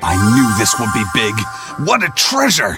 I knew this would be big. What a treasure!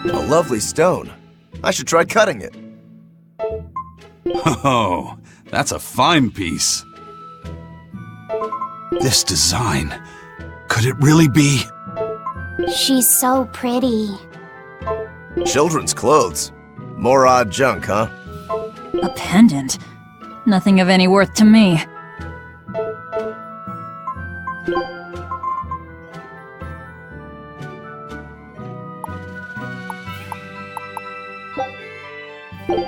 A lovely stone. I should try cutting it. Oh, that's a fine piece. This design, could it really be? She's so pretty. Children's clothes. More odd junk, huh? A pendant? Nothing of any worth to me.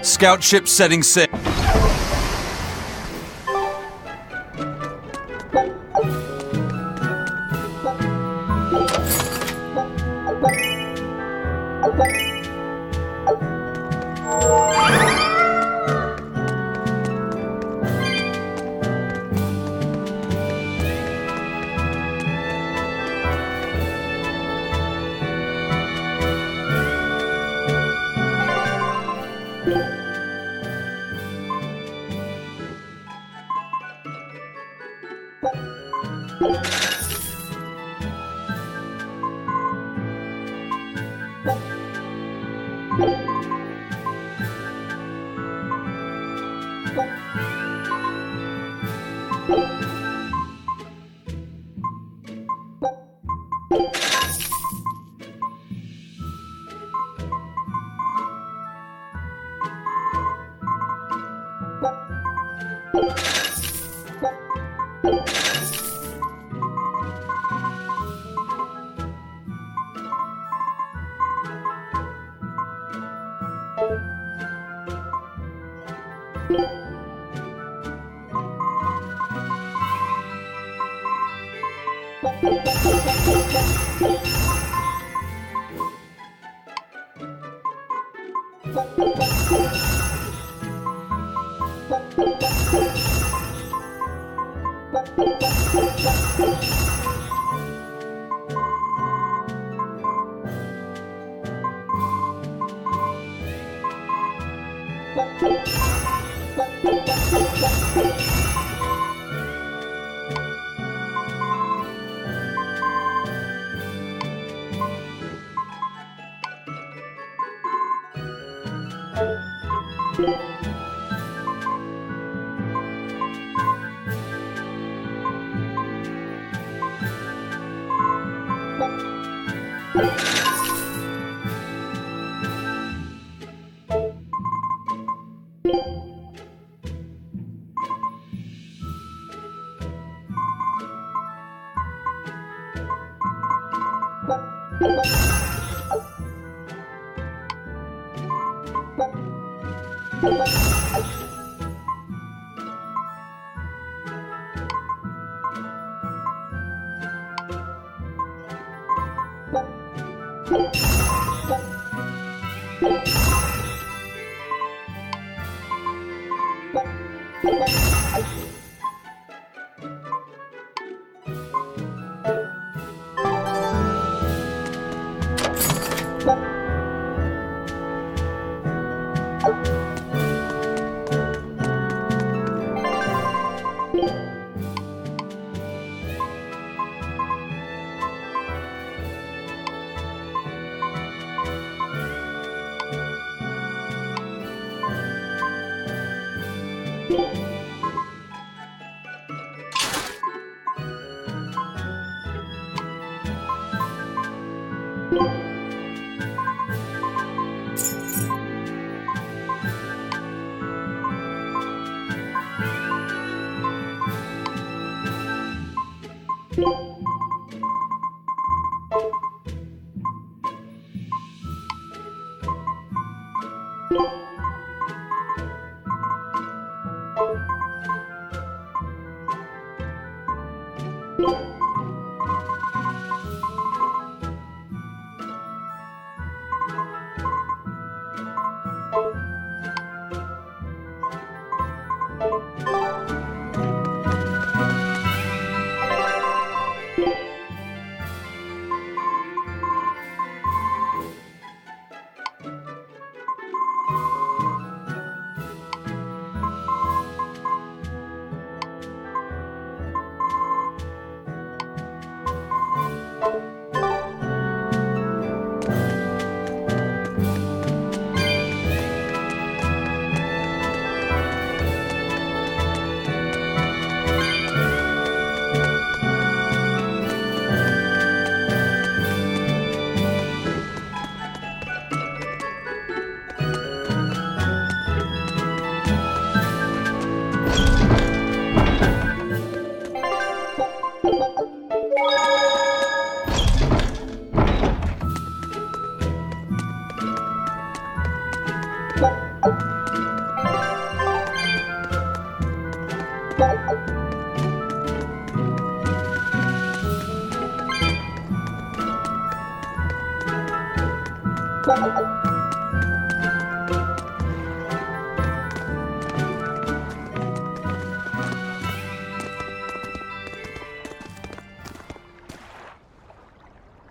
Scout ship setting sail.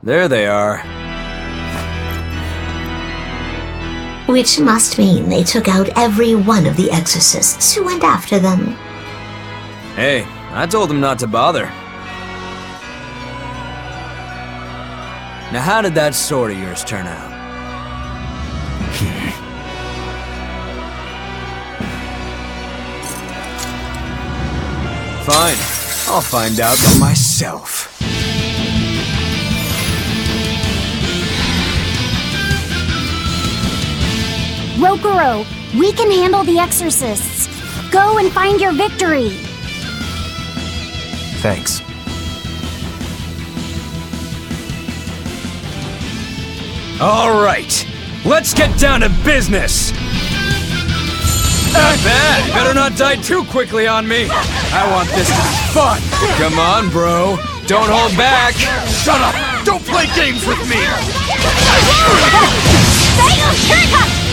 There they are. Which must mean they took out every one of the exorcists who went after them. Hey, I told them not to bother. Now how did that sword of yours turn out? Fine, I'll find out for myself. Rokuro, we can handle the exorcists. Go and find your victory. Thanks. All right, let's get down to business. Not bad. Better not die too quickly on me. I want this to be fun. Come on, bro. Don't hold back. Shut up! Don't play games with me! Here it comes!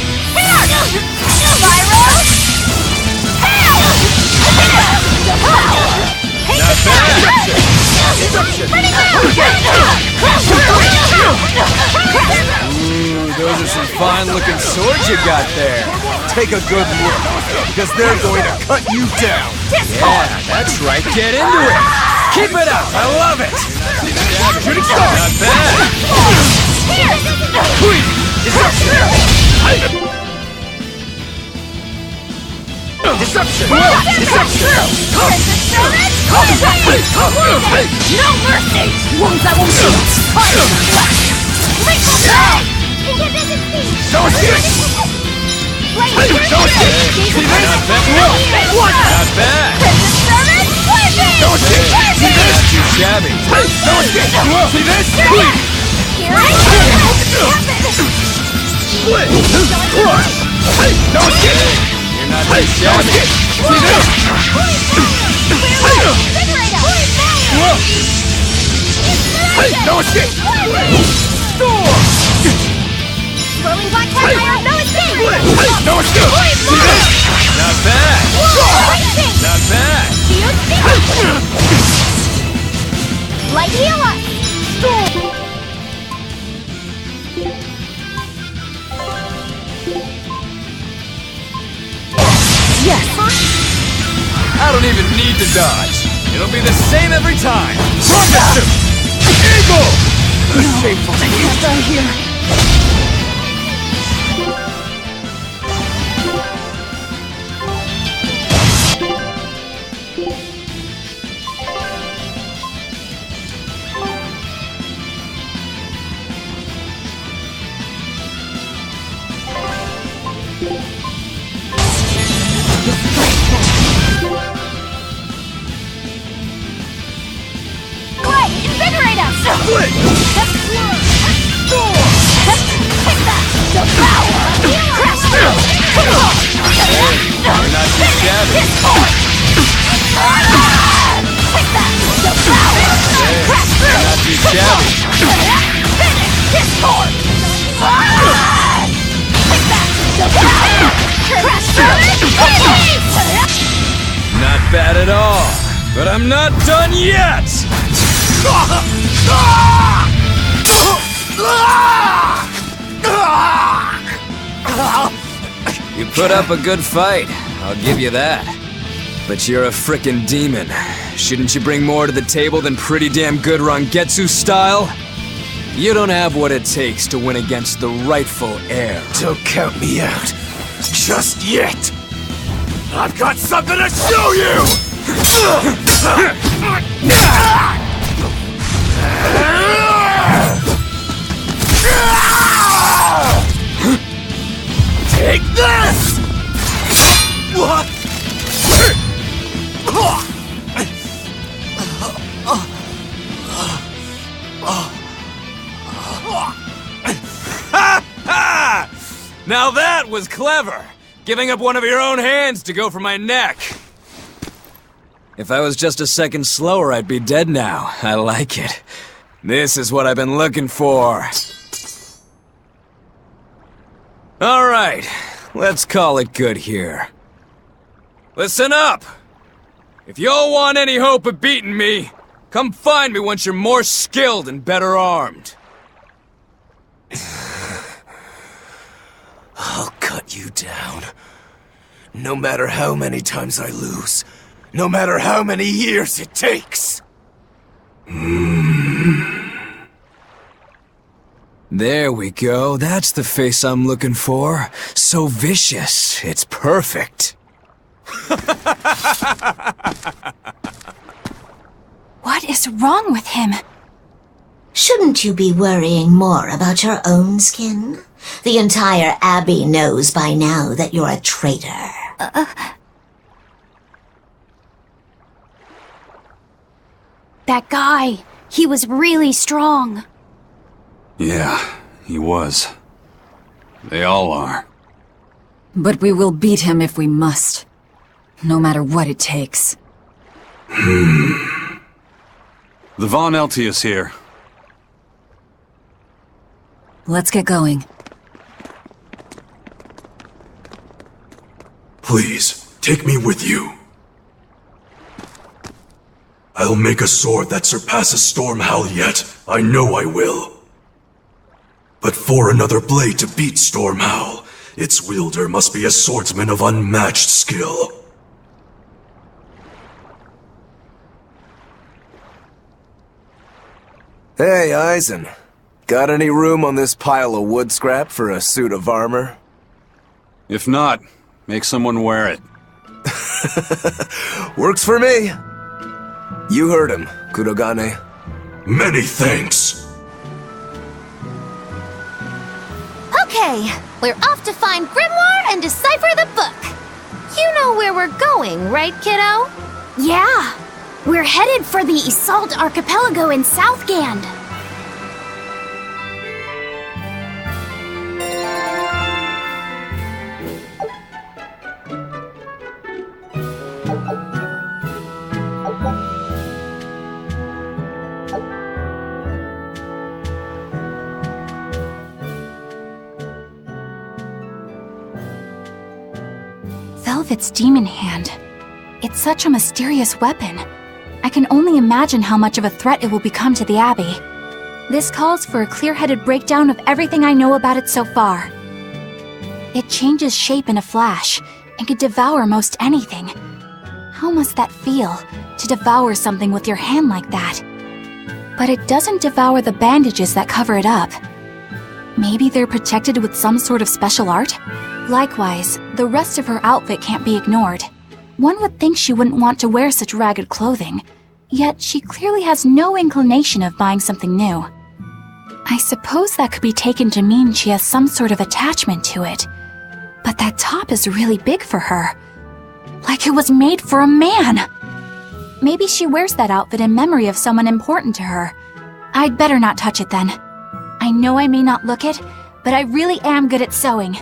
Not bad. Ooh, those are some fine-looking swords you got there. Take a good look, because they're going to cut you down. Yeah, that's right. Get into it. Keep it up. I love it. Shooting star! Not bad. Deception! Deception! No mercy! Wounds that won't heal! No escape! No escape! Not bad. No escape! Not too shabby. No escape! See this? Split! Crush! No escape! You're not too shabby. See this? No escape! Storm! Whirling black fire! No escape! No escape! See this? Not bad. Not bad. Light healer! Yes! I don't even need to dodge. It'll be the same every time. Rocket suit! Eagle! Shameful. Get out of here! Invigorate us! Split! bad at all, but I'm not done yet! You put up a good fight, I'll give you that. But you're a frickin' demon. Shouldn't you bring more to the table than pretty damn good Rangetsu style? You don't have what it takes to win against the rightful heir. Don't count me out. Just yet. I've got something to show you! Take this! What? Now that was clever! Giving up one of your own hands to go for my neck. If I was just a second slower, I'd be dead now. I like it. This is what I've been looking for. Alright, let's call it good here. Listen up! If y'all want any hope of beating me, come find me once you're more skilled and better armed. I'll cut you down. No matter how many times I lose. No matter how many years it takes. There we go. That's the face I'm looking for. So vicious. It's perfect. What is wrong with him? Shouldn't you be worrying more about your own skin? The entire Abbey knows by now that you're a traitor. That guy, he was really strong. Yeah, he was. They all are. But we will beat him if we must. No matter what it takes. The Von Eltius here. Let's get going. Please, take me with you. I'll make a sword that surpasses Stormhowl yet. I know I will. But for another blade to beat Stormhowl, its wielder must be a swordsman of unmatched skill. Hey, Eisen. Got any room on this pile of wood scrap for a suit of armor? If not, make someone wear it. Works for me. You heard him, Kurogane. Many thanks. Okay, we're off to find Grimoire and decipher the book. You know where we're going, right, kiddo? Yeah, we're headed for the Isolde Archipelago in Southgand. Velvet's demon hand. It's such a mysterious weapon. I can only imagine how much of a threat it will become to the Abbey. This calls for a clear-headed breakdown of everything I know about it so far. It changes shape in a flash, and can devour most anything. How must that feel, to devour something with your hand like that? But it doesn't devour the bandages that cover it up. Maybe they're protected with some sort of special art? Likewise, the rest of her outfit can't be ignored. One would think she wouldn't want to wear such ragged clothing, yet she clearly has no inclination of buying something new. I suppose that could be taken to mean she has some sort of attachment to it. But that top is really big for her. Like it was made for a man! Maybe she wears that outfit in memory of someone important to her. I'd better not touch it then. I know I may not look it, but I really am good at sewing.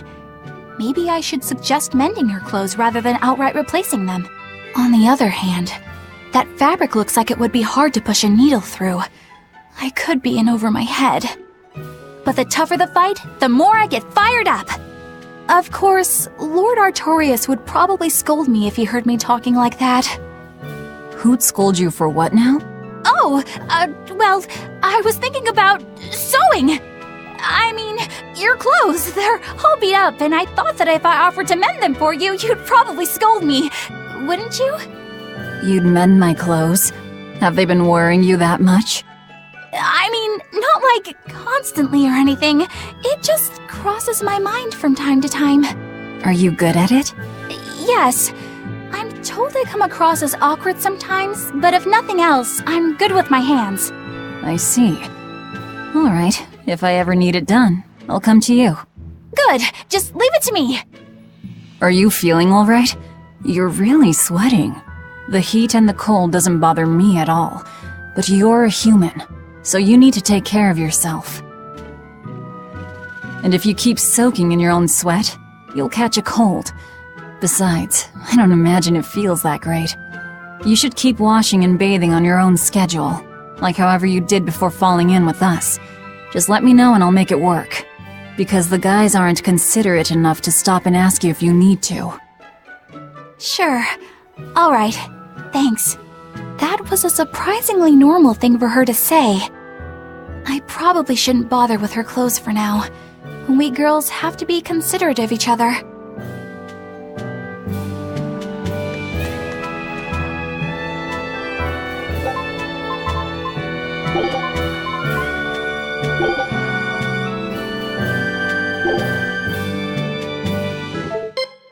Maybe I should suggest mending her clothes rather than outright replacing them. On the other hand, that fabric looks like it would be hard to push a needle through. I could be in over my head. But the tougher the fight, the more I get fired up! Of course, Lord Artorias would probably scold me if he heard me talking like that. Who'd scold you for what now? Oh, well, I was thinking about sewing. I mean, your clothes, they're all beat up, and I thought that if I offered to mend them for you, you'd probably scold me. Wouldn't you? You'd mend my clothes? Have they been worrying you that much? I mean, not like constantly or anything. It just crosses my mind from time to time. Are you good at it? Yes. I'm told I come across as awkward sometimes, but if nothing else, I'm good with my hands. I see. Alright, if I ever need it done, I'll come to you. Good, just leave it to me. Are you feeling alright? You're really sweating. The heat and the cold doesn't bother me at all, but you're a human, so you need to take care of yourself. And if you keep soaking in your own sweat, you'll catch a cold. Besides, I don't imagine it feels that great. You should keep washing and bathing on your own schedule, like however you did before falling in with us. Just let me know and I'll make it work. Because the guys aren't considerate enough to stop and ask you if you need to. Sure. Alright. Thanks. That was a surprisingly normal thing for her to say. I probably shouldn't bother with her clothes for now. We girls have to be considerate of each other.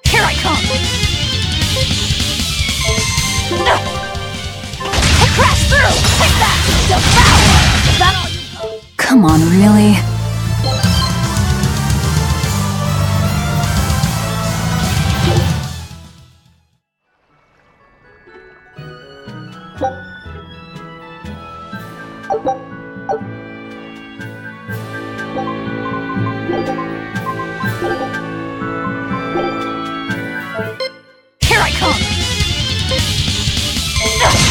Here I come! Crash through! Take that! Devour! Is that all you got? Come on, really? Here I come!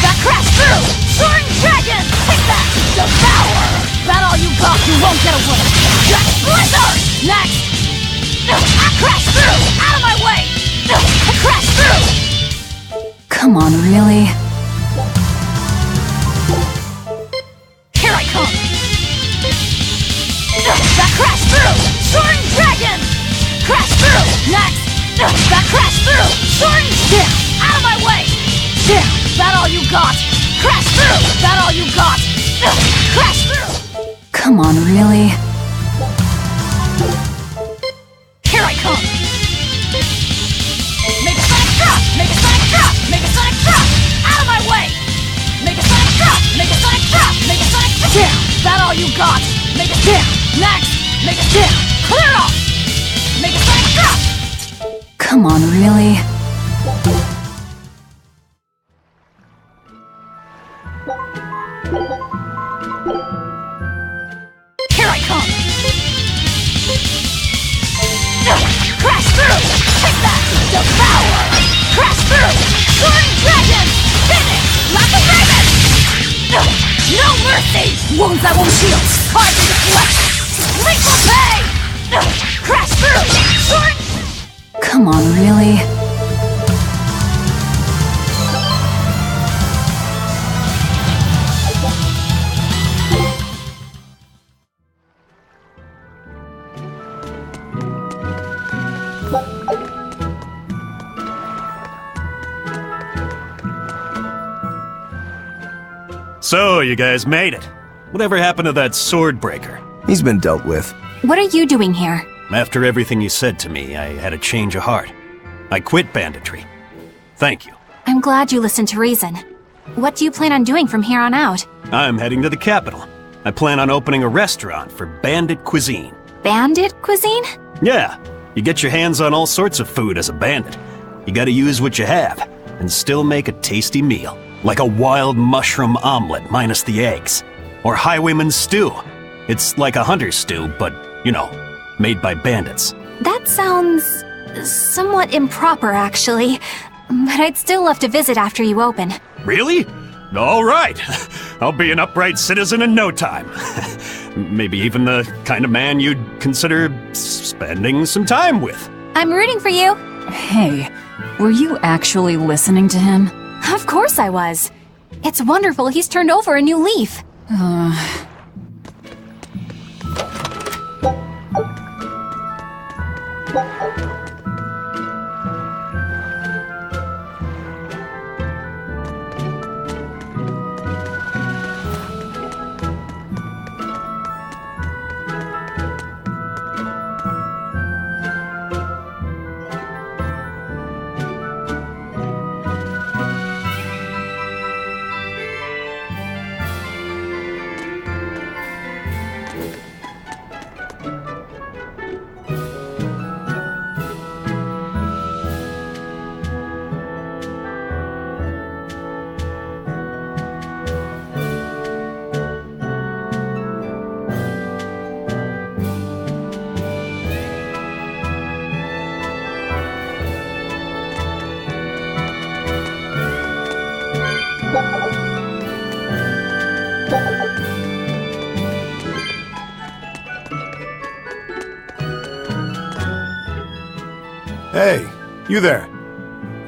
That crash through! Soaring dragon! Take that! Devour! That all you got? You won't get away! Jet blizzard! Next! I crash through! Out of my way! I crash through! Come on, really? Here I come! That crash through! Soaring dragon! Crash through! Next! That crash through! Soaring... Out of my way! That all you got? Crash through! That all you got? Crash through! Come on, really? Here I come! Make a sonic drop! Make a sonic drop! Make a sonic drop! Out of my way! Make a sonic drop! Make a sonic drop! Make a sonic drop! That all you got? Make a... Next! Make a... Clear off! Make a sonic drop! Come on, really? Here I come! Crash through! Take that! Devour! Crash through! Soaring dragon! Finish! Like a raven! No mercy! Wounds that won't heal! Carved into flesh! Lethal pain! Crash through! Soaring... Come on, really? So, you guys made it. Whatever happened to that sword breaker? He's been dealt with. What are you doing here? After everything you said to me, I had a change of heart. I quit banditry. Thank you. I'm glad you listened to reason. What do you plan on doing from here on out? I'm heading to the capital. I plan on opening a restaurant for bandit cuisine. Bandit cuisine? Yeah, you get your hands on all sorts of food as a bandit. You gotta use what you have, and still make a tasty meal. Like a wild mushroom omelet minus the eggs. Or highwayman's stew. It's like a hunter's stew, but, you know, made by bandits. That sounds... somewhat improper, actually. But I'd still love to visit after you open. Really? All right. I'll be an upright citizen in no time. Maybe even the kind of man you'd consider spending some time with. I'm rooting for you. Hey, were you actually listening to him? Of course I was. It's wonderful he's turned over a new leaf. Hey, you there.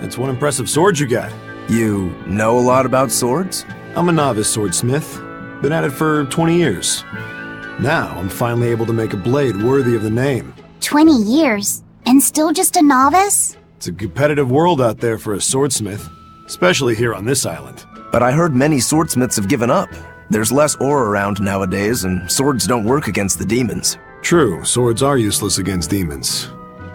That's one impressive sword you got. You know a lot about swords? I'm a novice swordsmith. Been at it for 20 years. Now, I'm finally able to make a blade worthy of the name. 20 years? And still just a novice? It's a competitive world out there for a swordsmith, especially here on this island. But I heard many swordsmiths have given up. There's less ore around nowadays, and swords don't work against the demons. True, swords are useless against demons.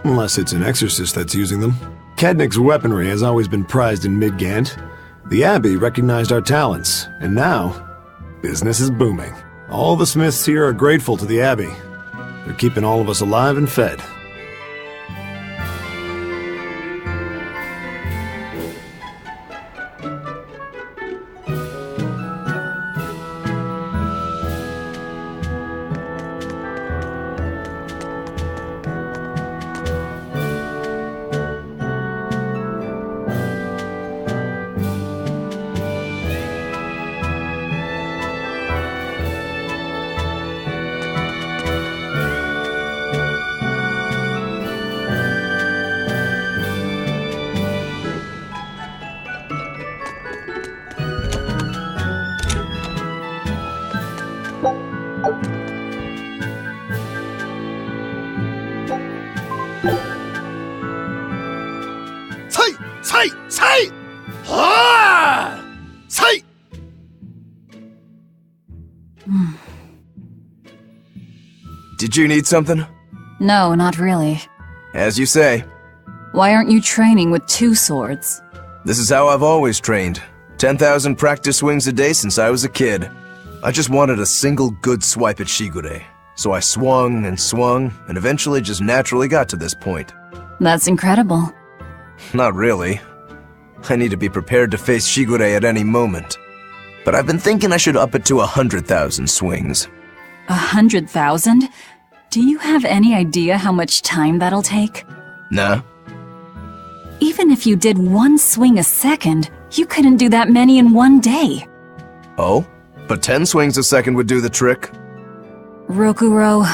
Unless it's an exorcist that's using them. Kednik's weaponry has always been prized in Midgant. The Abbey recognized our talents, and now, business is booming. All the smiths here are grateful to the Abbey. They're keeping all of us alive and fed. Did you need something? No, not really. As you say. Why aren't you training with 2 swords? This is how I've always trained. 10,000 practice swings a day since I was a kid. I just wanted a single good swipe at Shigure. So I swung, and eventually just naturally got to this point. That's incredible. Not really. I need to be prepared to face Shigure at any moment. But I've been thinking I should up it to 100,000 swings. 100,000? Do you have any idea how much time that'll take? Nah. Even if you did 1 swing a second, you couldn't do that many in 1 day. Oh? But 10 swings a second would do the trick. Rokuro.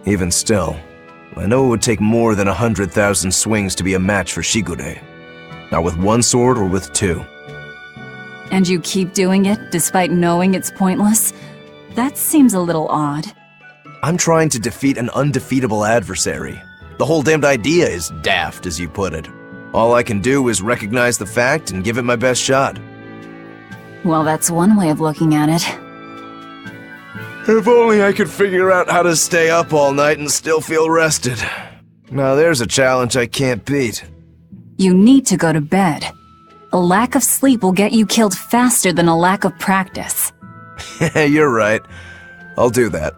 Even still, I know it would take more than 100,000 swings to be a match for Shigure. Not with 1 sword or with 2. And you keep doing it despite knowing it's pointless? That seems a little odd. I'm trying to defeat an undefeatable adversary. The whole damned idea is daft, as you put it. All I can do is recognize the fact and give it my best shot. Well, that's one way of looking at it. If only I could figure out how to stay up all night and still feel rested. Now there's a challenge I can't beat. You need to go to bed. A lack of sleep will get you killed faster than a lack of practice. You're right. I'll do that.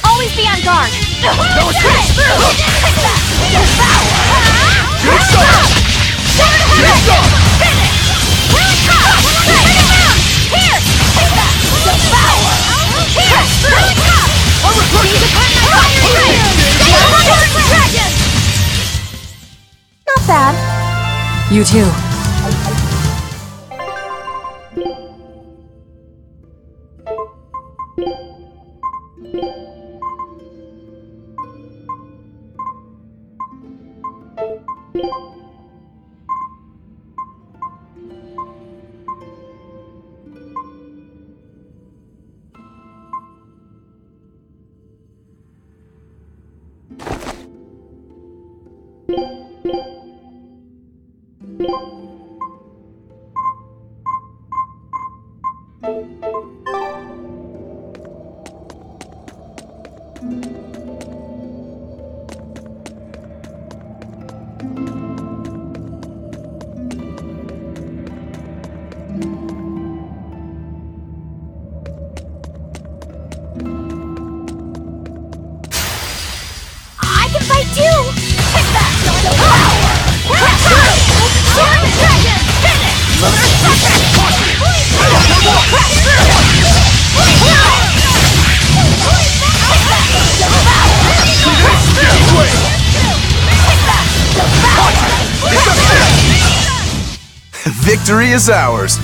Always be on guard! No escape! Take that! Devour! Jigsaw! Finish! Here it comes! Turn around! Here! Take that! Devour! Here! Here it comes! Seize upon my fire dragon! Stay on dragon! Not bad. You too. I can fight too! Take that! Devour! Crash through! Soaring dragon! Finish! Crash through! Take that! Devour! Crash through! Take that! Devour! Victory is ours!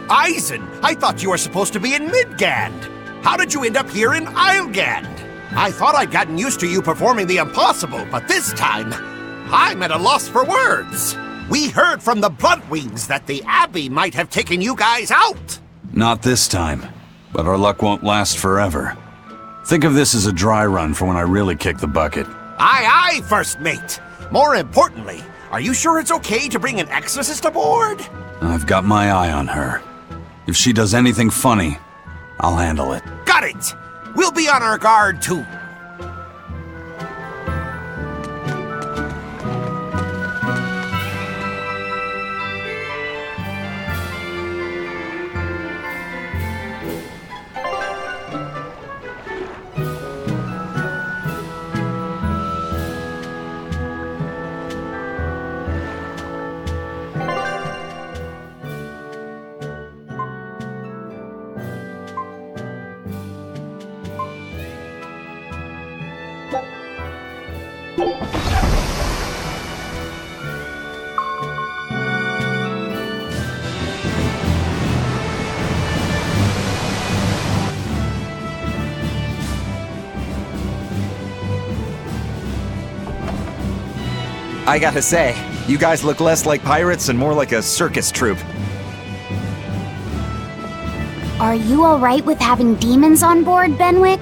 Eisen, I thought you were supposed to be in Midgand. How did you end up here in Islegand? I thought I'd gotten used to you performing the impossible, but this time, I'm at a loss for words. We heard from the Bloodwings that the Abbey might have taken you guys out. Not this time, but our luck won't last forever. Think of this as a dry run for when I really kick the bucket. Aye, aye, First Mate. More importantly, are you sure it's okay to bring an exorcist aboard? I've got my eye on her. If she does anything funny, I'll handle it. Got it! We'll be on our guard, too. I gotta say, you guys look less like pirates and more like a circus troupe. Are you alright with having demons on board, Benwick?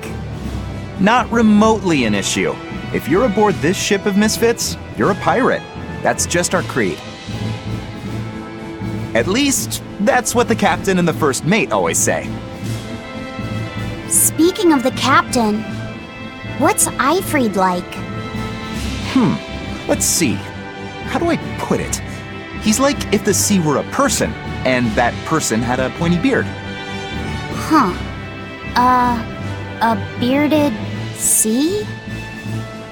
Not remotely an issue. If you're aboard this ship of misfits, you're a pirate. That's just our creed. At least, that's what the captain and the first mate always say. Speaking of the captain, what's Eifried like? Let's see. How do I put it? He's like if the sea were a person, and that person had a pointy beard. Huh. A bearded sea?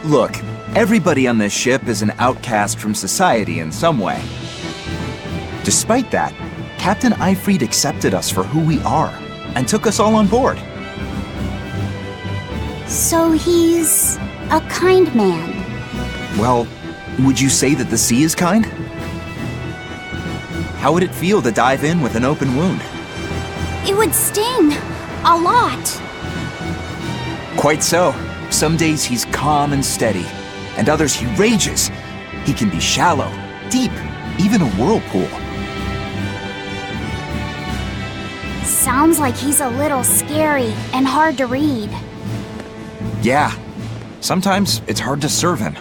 Look, everybody on this ship is an outcast from society in some way. Despite that, Captain Eifried accepted us for who we are, and took us all on board. So he's a kind man. Well, would you say that the sea is kind? How would it feel to dive in with an open wound? It would sting. A lot. Quite so. Some days he's calm and steady, and others he rages. He can be shallow, deep, even a whirlpool. Sounds like he's a little scary and hard to read. Yeah, sometimes it's hard to serve him.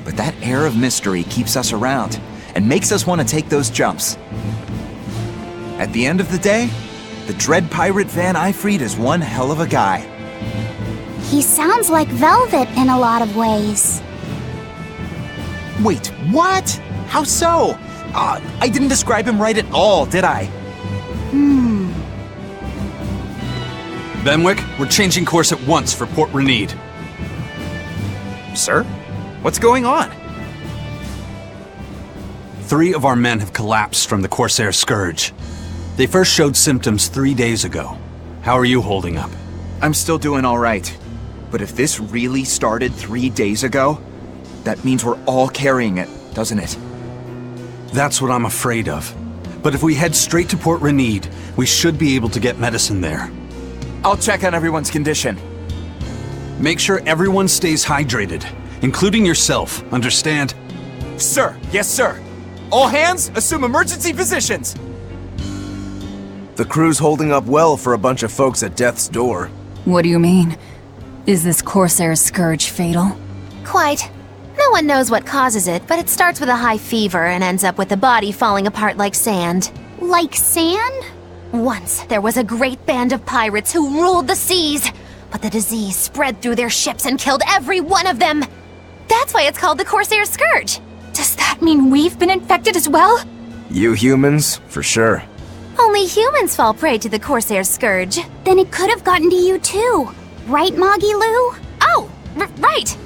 But that air of mystery keeps us around and makes us want to take those jumps. At the end of the day, the dread pirate Van Eifried is one hell of a guy. He sounds like Velvet in a lot of ways. Wait, what? How so? I didn't describe him right at all, did I? Benwick, we're changing course at once for Port Renede. Sir? What's going on? 3 of our men have collapsed from the Corsair Scourge. They first showed symptoms 3 days ago. How are you holding up? I'm still doing all right. But if this really started 3 days ago, that means we're all carrying it, doesn't it? That's what I'm afraid of. But if we head straight to Port Renede, we should be able to get medicine there. I'll check on everyone's condition. Make sure everyone stays hydrated, including yourself, understand? Sir, yes sir. All hands, assume emergency positions. The crew's holding up well for a bunch of folks at death's door. What do you mean? Is this Corsair Scourge fatal? Quite. No one knows what causes it, but it starts with a high fever and ends up with the body falling apart like sand. Like sand? Once, there was a great band of pirates who ruled the seas, but the disease spread through their ships and killed every one of them. That's why it's called the Corsair Scourge. Does that mean we've been infected as well? You humans, for sure. Only humans fall prey to the Corsair Scourge. Then it could have gotten to you too. Right, Moggy Lou? Oh, right.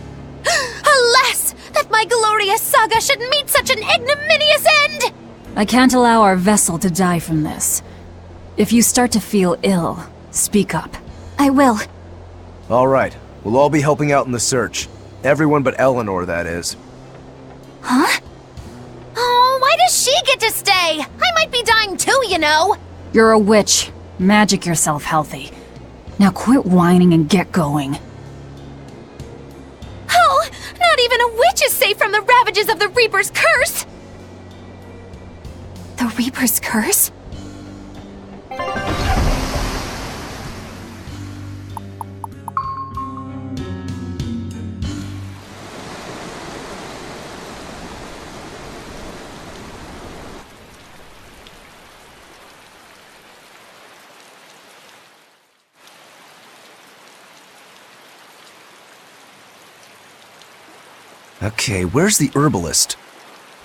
Alas, that my glorious saga should meet such an ignominious end! I can't allow our vessel to die from this. If you start to feel ill, speak up. I will. All right, we'll all be helping out in the search. Everyone but Eleanor, that is. Huh? Oh, why does she get to stay? I might be dying too, you know. You're a witch. Magic yourself healthy. Now quit whining and get going. Oh, not even a witch is safe from the ravages of the Reaper's curse! The Reaper's curse? Okay, where's the herbalist?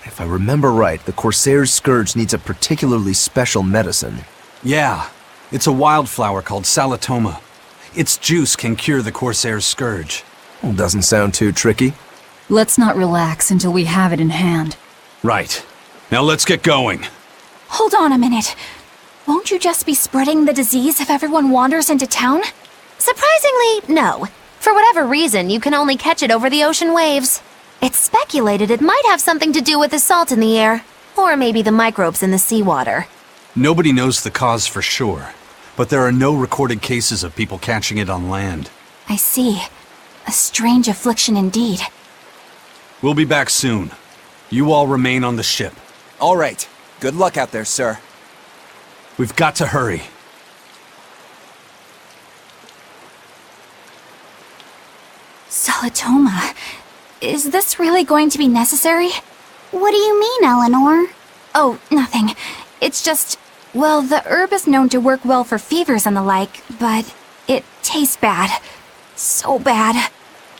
If I remember right, the Corsair's Scourge needs a particularly special medicine. Yeah, it's a wildflower called Salatoma. Its juice can cure the Corsair's Scourge. Well, doesn't sound too tricky. Let's not relax until we have it in hand. Right. Now let's get going. Hold on a minute. Won't you just be spreading the disease if everyone wanders into town? Surprisingly, no. For whatever reason, you can only catch it over the ocean waves. It's speculated it might have something to do with the salt in the air, or maybe the microbes in the seawater. Nobody knows the cause for sure, but there are no recorded cases of people catching it on land. I see. A strange affliction indeed. We'll be back soon. You all remain on the ship. All right. Good luck out there, sir. We've got to hurry. Salatoma. Is this really going to be necessary? What do you mean, Eleanor? Oh, nothing. It's just, well, the herb is known to work well for fevers and the like, but it tastes bad. So bad.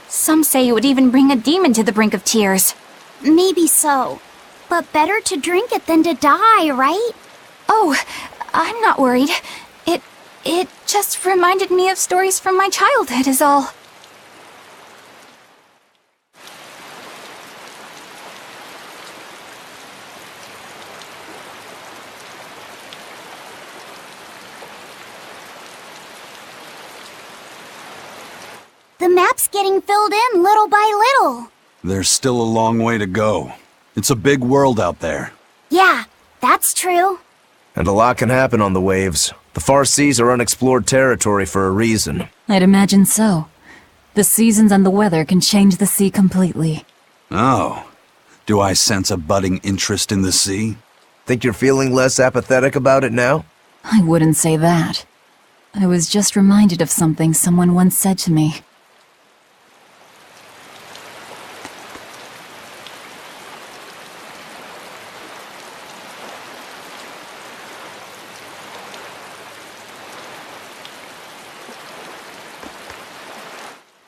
Some say it would even bring a demon to the brink of tears. Maybe so. But better to drink it than to die, right? Oh, I'm not worried. It just reminded me of stories from my childhood is all. The map's getting filled in little by little. There's still a long way to go. It's a big world out there. Yeah, that's true. And a lot can happen on the waves. The far seas are unexplored territory for a reason. I'd imagine so. The seasons and the weather can change the sea completely. Oh. Do I sense a budding interest in the sea? Think you're feeling less apathetic about it now? I wouldn't say that. I was just reminded of something someone once said to me.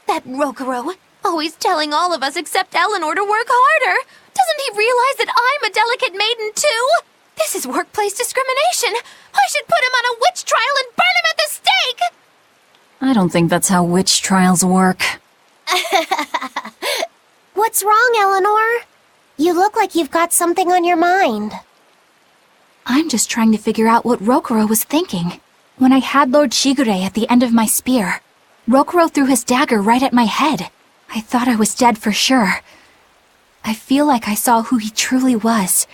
That Rokuro, always telling all of us except Eleanor to work harder. Doesn't he realize that I'm a delicate maiden too? This is workplace discrimination. I should put him on a witch trial and burn him at the stake! I don't think that's how witch trials work. What's wrong, Eleanor? You look like you've got something on your mind. I'm just trying to figure out what Rokuro was thinking. When I had Lord Shigure at the end of my spear, Rokuro threw his dagger right at my head. I thought I was dead for sure. I feel like I saw who he truly was,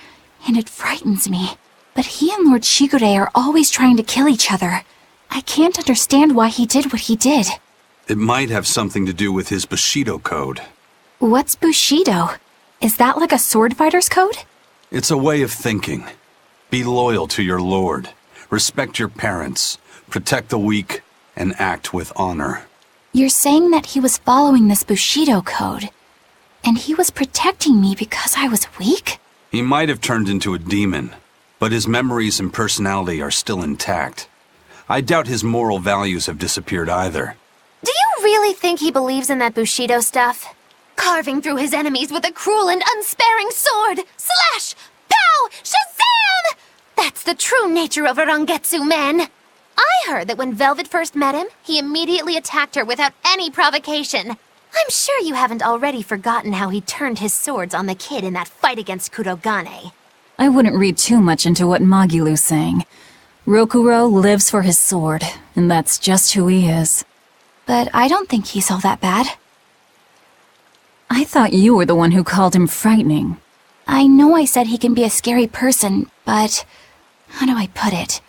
and it frightens me. But he and Lord Shigure are always trying to kill each other. I can't understand why he did what he did. It might have something to do with his Bushido code. What's Bushido? Is that like a sword fighter's code? It's a way of thinking. Be loyal to your lord. Respect your parents. Protect the weak. And act with honor. You're saying that he was following this Bushido code, and he was protecting me because I was weak? He might have turned into a demon, but his memories and personality are still intact. I doubt his moral values have disappeared either. Do you really think he believes in that Bushido stuff? Carving through his enemies with a cruel and unsparing sword! Slash! Pow! Shazam! That's the true nature of a Rangetsu man! I heard that when Velvet first met him, he immediately attacked her without any provocation. I'm sure you haven't already forgotten how he turned his swords on the kid in that fight against Kurogane. I wouldn't read too much into what Magilu's saying. Rokuro lives for his sword, and that's just who he is. But I don't think he's all that bad. I thought you were the one who called him frightening. I know I said he can be a scary person, but how do I put it?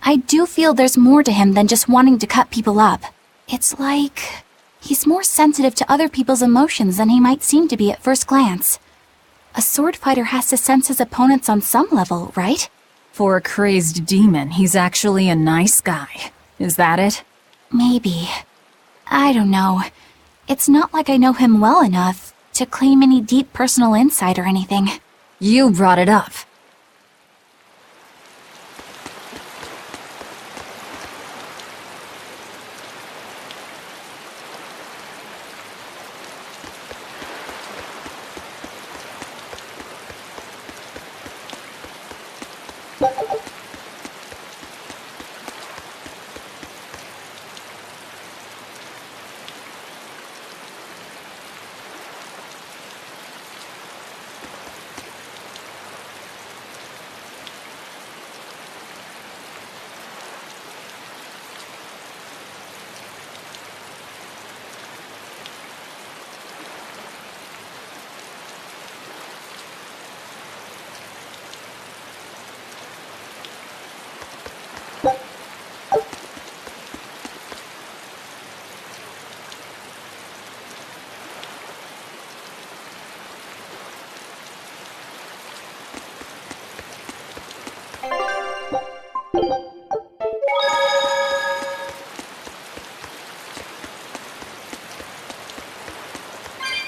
I do feel there's more to him than just wanting to cut people up. It's like he's more sensitive to other people's emotions than he might seem to be at first glance. A sword fighter has to sense his opponents on some level, right? For a crazed demon, he's actually a nice guy. Is that it? Maybe. I don't know. It's not like I know him well enough to claim any deep personal insight or anything. You brought it up.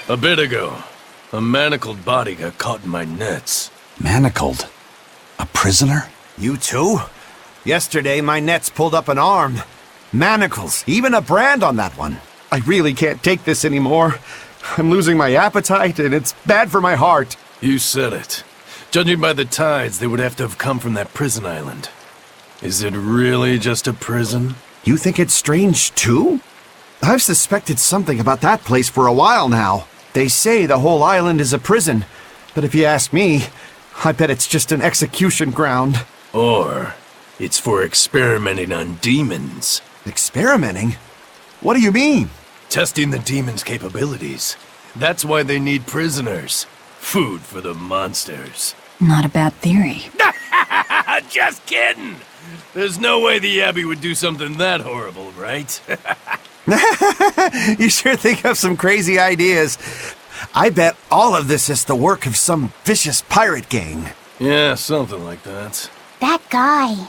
A bit ago, a manacled body got caught in my nets. Manacled? A prisoner? You too? Yesterday, my nets pulled up an arm. Manacles, even a brand on that one. I really can't take this anymore. I'm losing my appetite, and it's bad for my heart. You said it. Judging by the tides, they would have to have come from that prison island. Is it really just a prison? You think it's strange, too? I've suspected something about that place for a while now. They say the whole island is a prison, but if you ask me, I bet it's just an execution ground. Or it's for experimenting on demons. Experimenting? What do you mean? Testing the demons' capabilities. That's why they need prisoners. Food for the monsters. Not a bad theory. Just kidding! There's no way the Abbey would do something that horrible, right? You sure think of some crazy ideas. I bet all of this is the work of some vicious pirate gang. Yeah, something like that. That guy.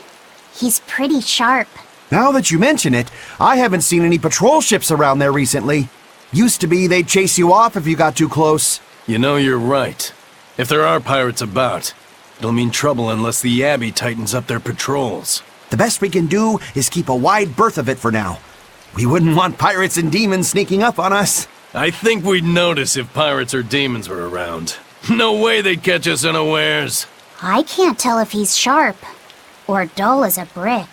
He's pretty sharp. Now that you mention it, I haven't seen any patrol ships around there recently. Used to be they'd chase you off if you got too close. You know, you're right. If there are pirates about, it'll mean trouble unless the Abbey tightens up their patrols. The best we can do is keep a wide berth of it for now. We wouldn't want pirates and demons sneaking up on us. I think we'd notice if pirates or demons were around. No way they'd catch us unawares. I can't tell if he's sharp or dull as a brick.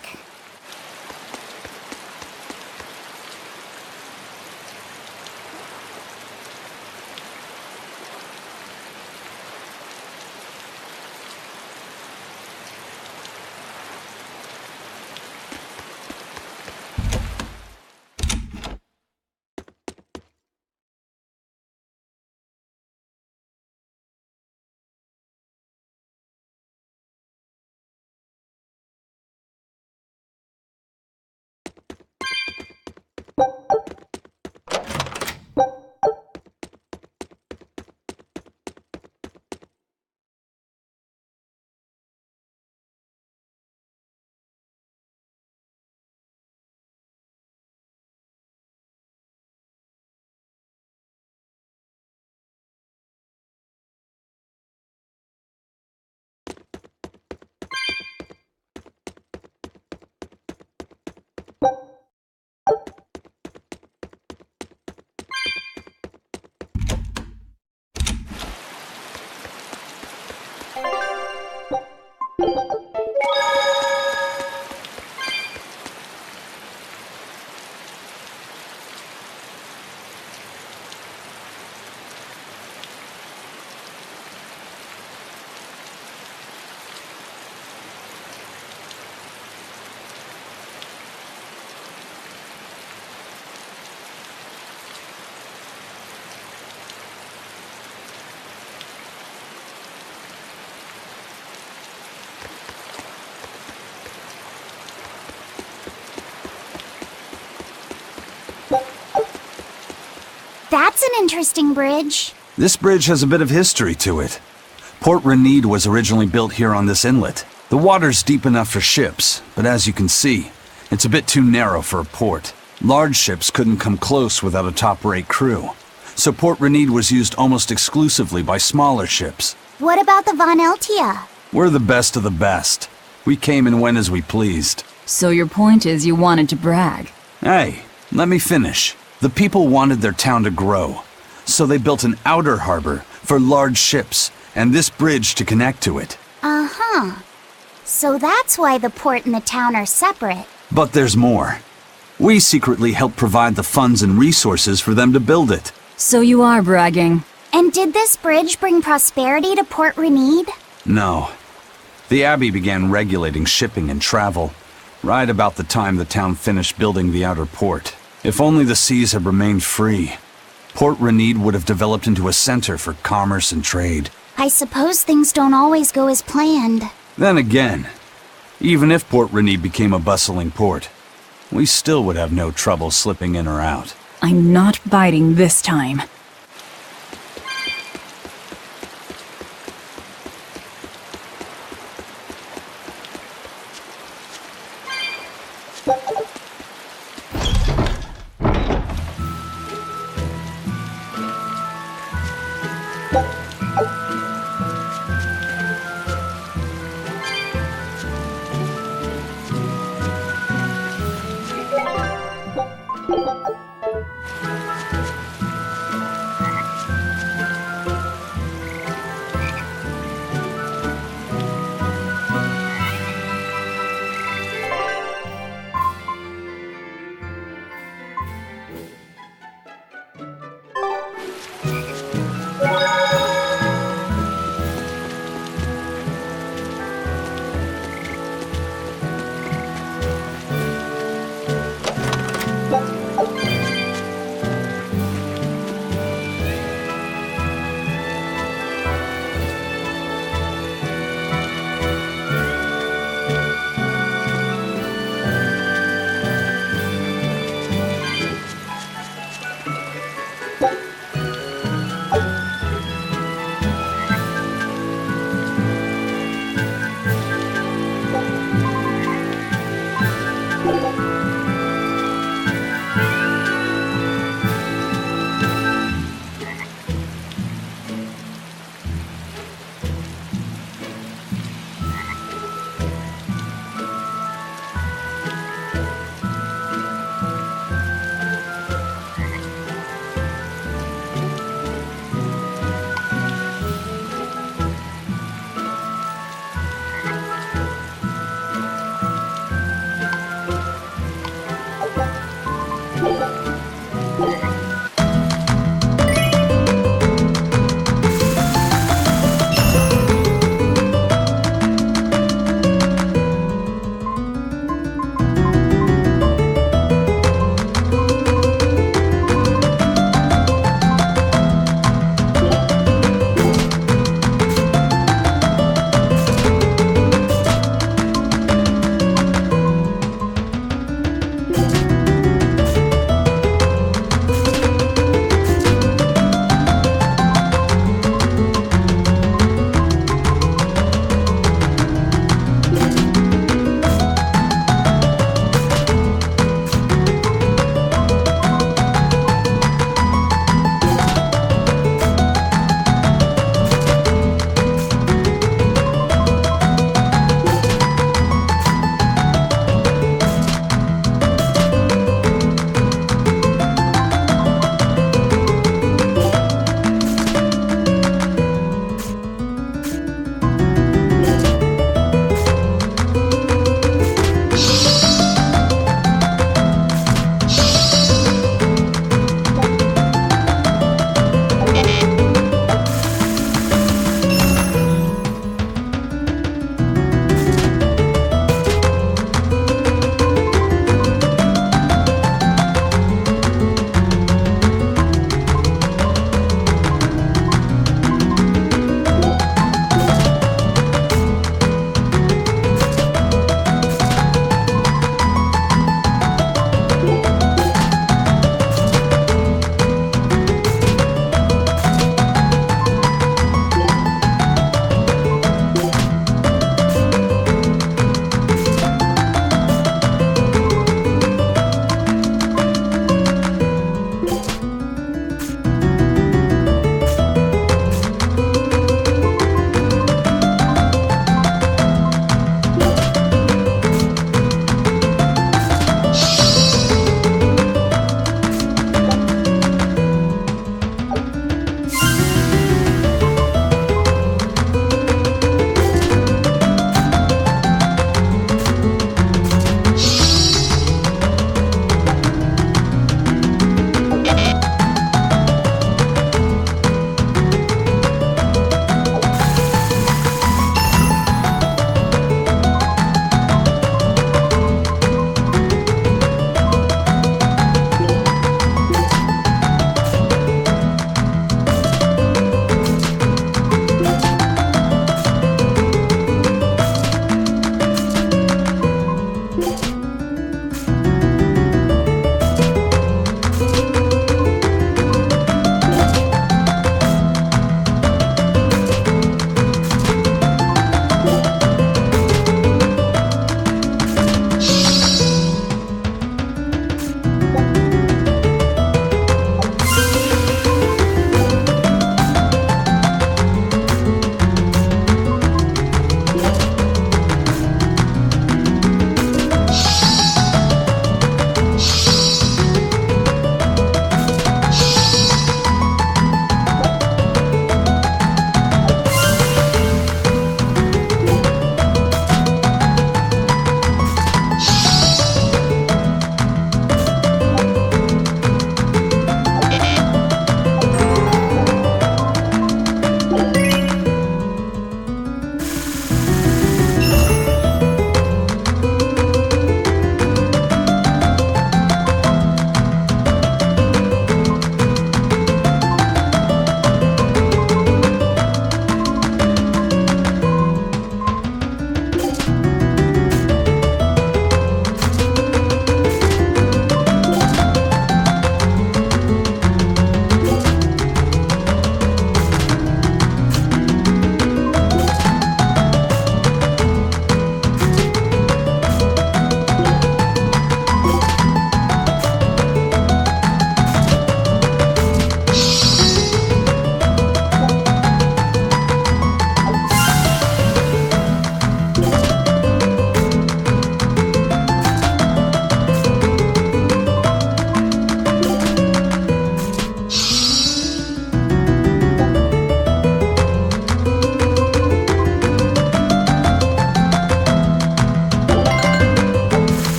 That's an interesting bridge. This bridge has a bit of history to it. Port Renede was originally built here on this inlet. The water's deep enough for ships, but as you can see, it's a bit too narrow for a port. Large ships couldn't come close without a top-rate crew. So Port Renede was used almost exclusively by smaller ships. What about the Von Eltia? We're the best of the best. We came and went as we pleased. So your point is you wanted to brag? Hey, let me finish. The people wanted their town to grow, so they built an outer harbor for large ships, and this bridge to connect to it. Uh-huh. So that's why the port and the town are separate. But there's more. We secretly helped provide the funds and resources for them to build it. So you are bragging. And did this bridge bring prosperity to Port Renede? No. The Abbey began regulating shipping and travel, right about the time the town finished building the outer port. If only the seas had remained free, Port Renede would have developed into a center for commerce and trade. I suppose things don't always go as planned. Then again, even if Port Renede became a bustling port, we still would have no trouble slipping in or out. I'm not biting this time.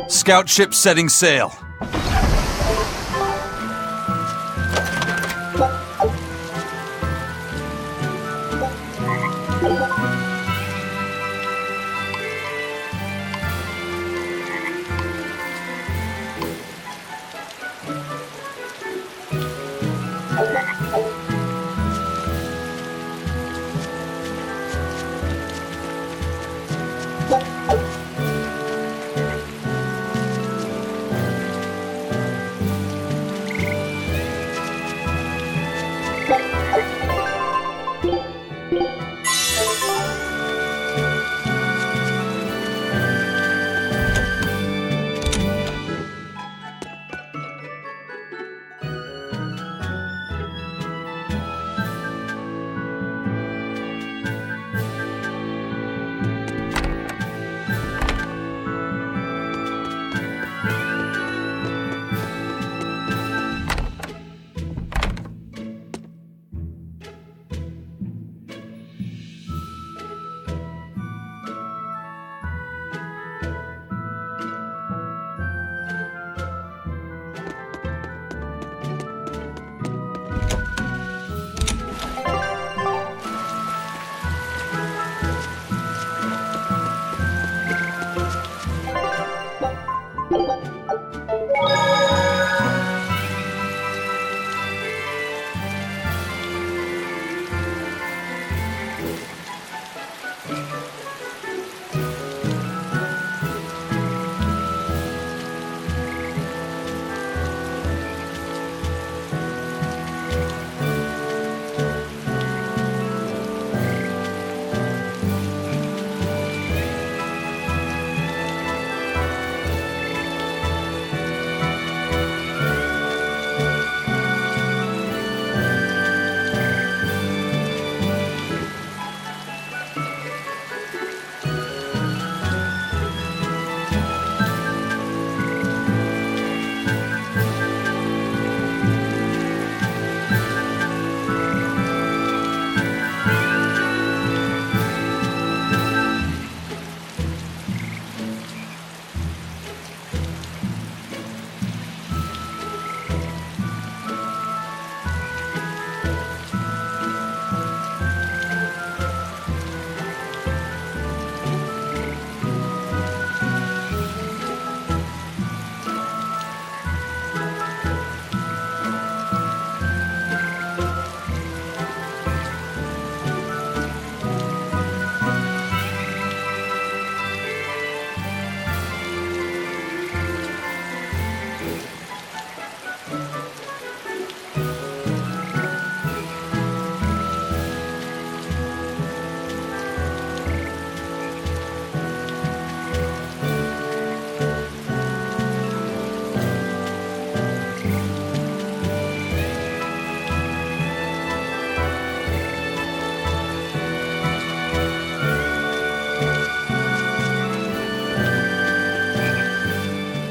Scout ship setting sail.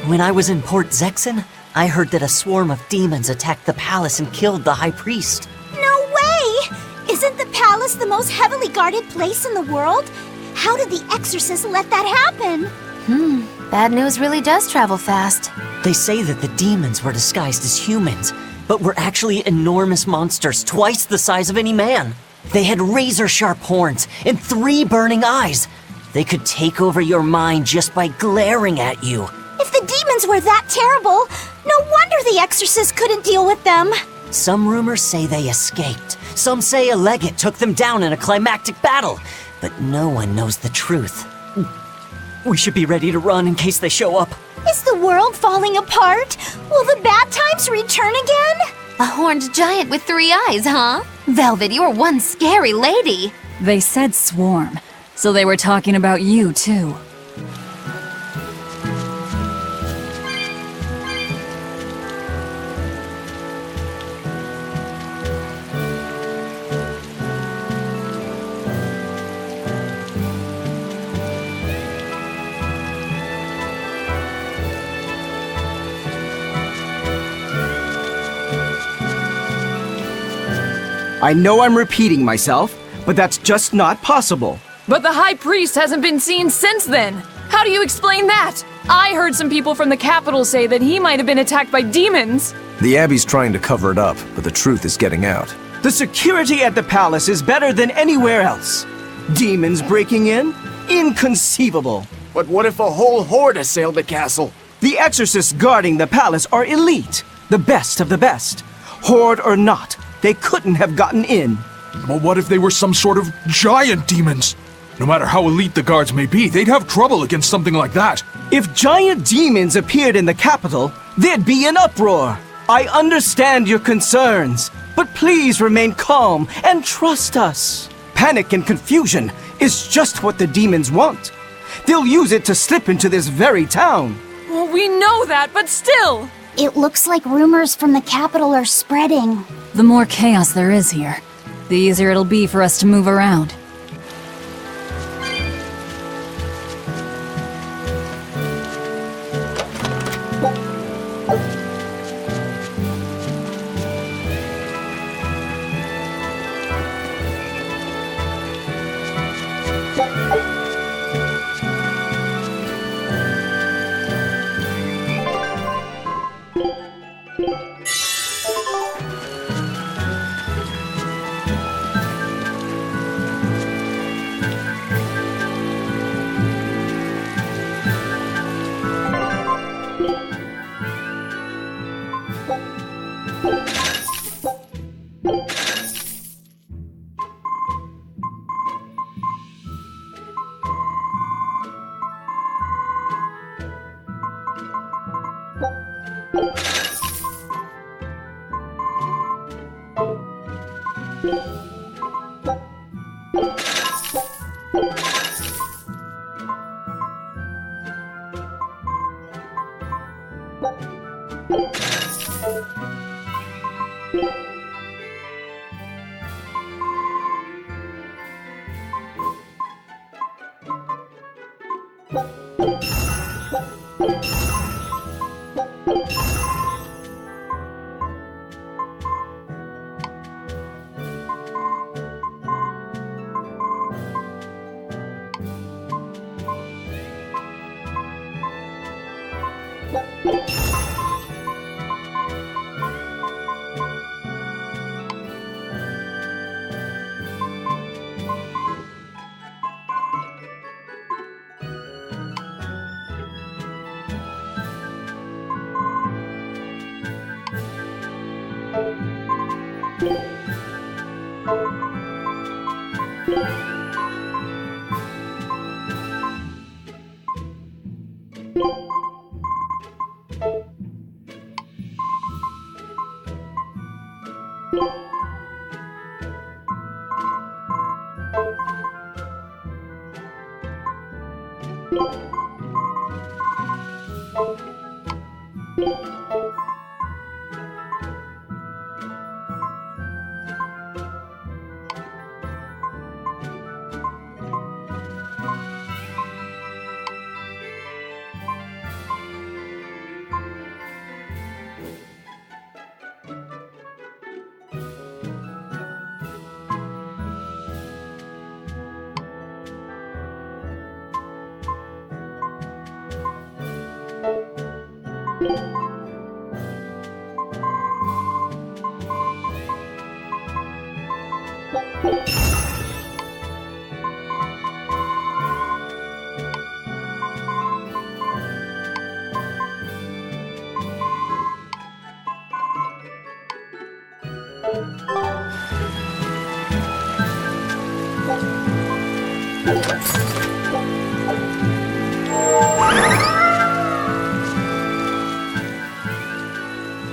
When I was in Port Zexen, I heard that a swarm of demons attacked the palace and killed the High Priest. No way! Isn't the palace the most heavily guarded place in the world? How did the exorcist let that happen? Bad news really does travel fast. They say that the demons were disguised as humans, but were actually enormous monsters twice the size of any man. They had razor-sharp horns and 3 burning eyes. They could take over your mind just by glaring at you. If the demons were that terrible, no wonder the exorcist couldn't deal with them. Some rumors say they escaped. Some say a legate took them down in a climactic battle. But no one knows the truth. We should be ready to run in case they show up. Is the world falling apart? Will the bad times return again? A horned giant with 3 eyes, huh? Velvet, you're one scary lady. They said swarm, so they were talking about you, too. I know I'm repeating myself, but that's just not possible. But the High Priest hasn't been seen since then. How do you explain that? I heard some people from the capital say that he might have been attacked by demons. The Abbey's trying to cover it up, but the truth is getting out. The security at the palace is better than anywhere else. Demons breaking in? Inconceivable. But what if a whole horde assailed the castle? The exorcists guarding the palace are elite, the best of the best. Horde or not, they couldn't have gotten in. Well, what if they were some sort of giant demons? No matter how elite the guards may be, they'd have trouble against something like that. If giant demons appeared in the capital, there'd be an uproar. I understand your concerns, but please remain calm and trust us. Panic and confusion is just what the demons want. They'll use it to slip into this very town. Well, we know that, but still! It looks like rumors from the capital are spreading. The more chaos there is here, the easier it'll be for us to move around.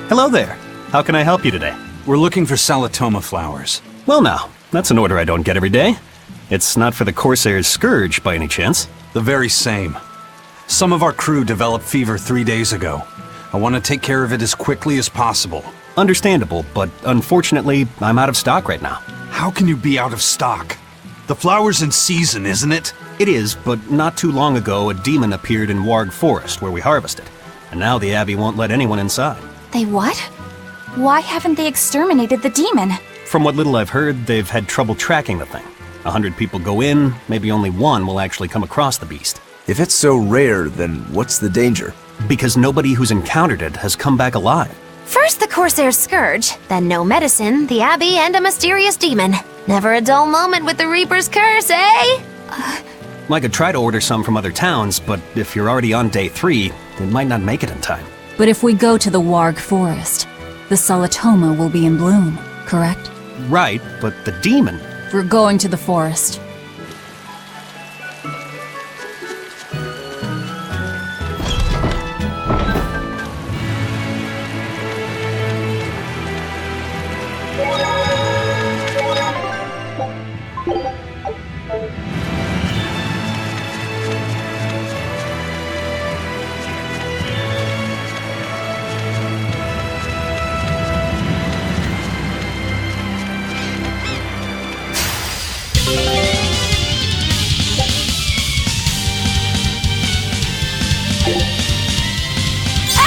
Hello there. How can I help you today? We're looking for Salatoma flowers. Well now, that's an order I don't get every day. It's not for the Corsair's Scourge, by any chance? The very same. Some of our crew developed fever 3 days ago. I want to take care of it as quickly as possible. Understandable, but unfortunately, I'm out of stock right now. How can you be out of stock? The flower's in season, isn't it? It is, but not too long ago, a demon appeared in Warg Forest, where we harvested. And now the Abbey won't let anyone inside. They what? Why haven't they exterminated the demon? From what little I've heard, they've had trouble tracking the thing. 100 people go in, maybe only one will actually come across the beast. If it's so rare, then what's the danger? Because nobody who's encountered it has come back alive. First the Corsair's Scourge, then no medicine, the Abbey, and a mysterious demon. Never a dull moment with the Reaper's Curse, eh? I could try to order some from other towns, but if you're already on day 3, it might not make it in time. But if we go to the Warg Forest, the Solatoma will be in bloom, correct? Right, but the demon... We're going to the forest.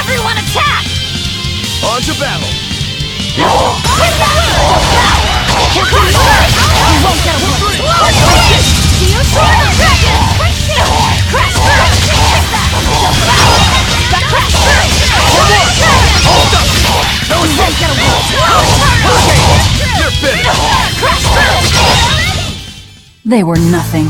Everyone attack! On to battle! You won't get away! Steel Sword of Dragon! Crash through! Take that! Devour! That crash through! Hold up! You won't get away! You're finished! Crash through! They were nothing.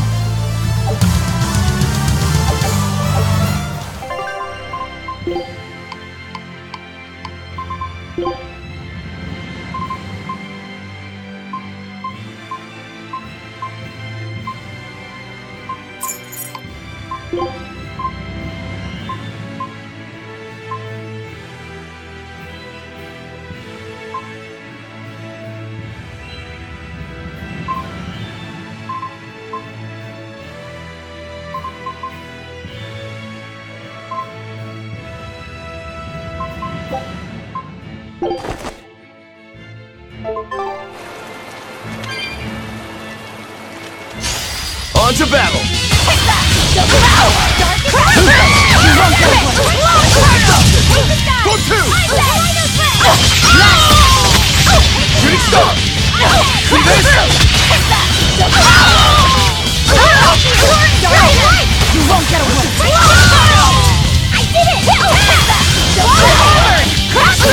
On to battle! Take that! Devour! Dark Crash! You won't get away! Go two! No! Shooting star! See this? Take that! Devour! You won't get away! I did it! Take that! Devour! Crash!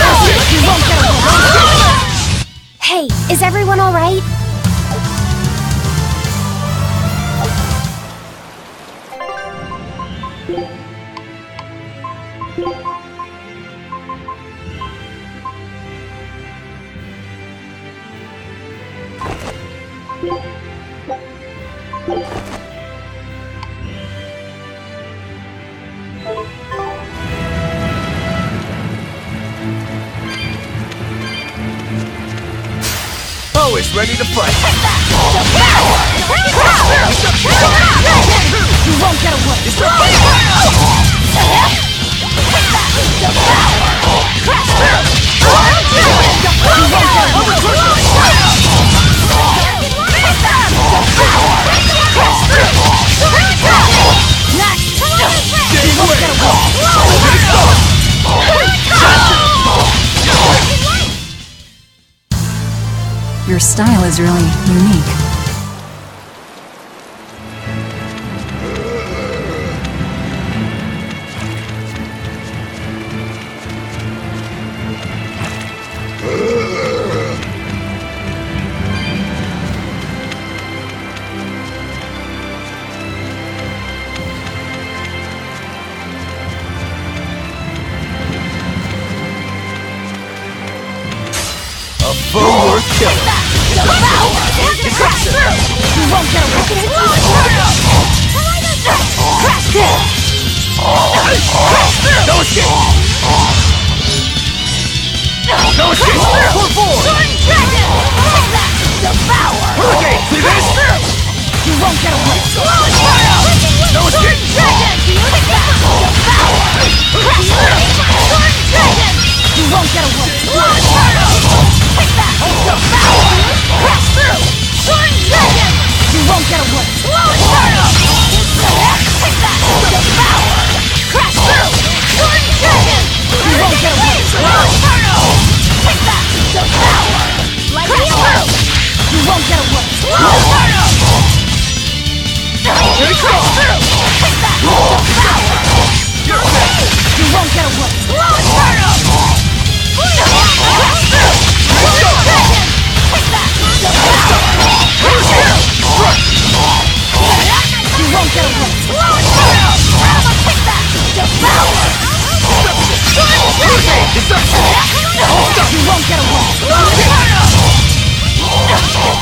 You won't get away! Hey, is everyone alright? Always ready to fight! You won't get away! Crash through! You won't get Your style is really unique. A foe worth killing! Crash through! You won't get away! Crash through! No escape! No escape! Sword Dragon! Take that! Devour! Hurricane! See this? You won't get away! No escape! Dragon! Take that! Devour! Crash through! Sword Dragon! You won't get away! Take that! Devour! Crash through! Sword Dragon! You won't get away! Take that! Devour! Crash through! Sword Dragon! You won't get away! Take that! Devour! Crash through! You won't get away! Slow Inferno! Take that! You won't get away! Slow Inferno! Take that! Devour! You won't get away! Slow Inferno!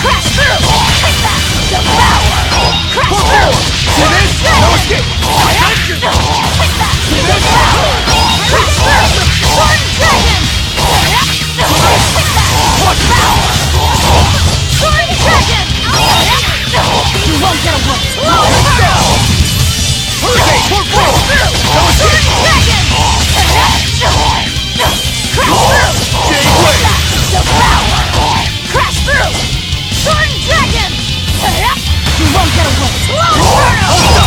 Crash through! Take that! Devour! Crash through! See this? No escape! Take that! Devour! Crash through! One dragon! Take that! Devour! One dragon! You won't get away! Slow Inferno! Crash through! One dragon! Crash through! Devour! Crash through! Sword Dragon! You won't get away! Slow Inferno!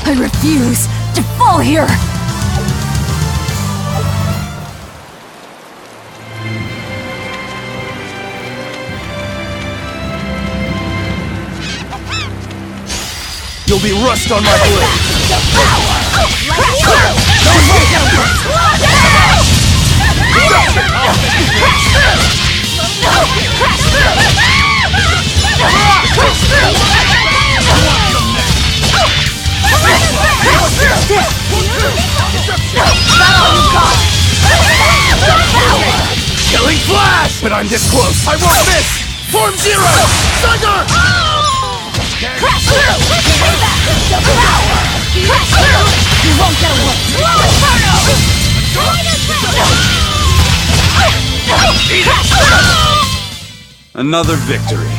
I refuse to fall here! You'll be rust on my blade! Devour! Crash through! You won't get away! Slow down! Crash through! Crash through! Crash through! That all you got? Killing flash! But I'm this close! I won't miss! Form Zero! Thunder! Crash through! Devour! Crash through! You won't get away! Slow Inferno! Crash through! Another victory.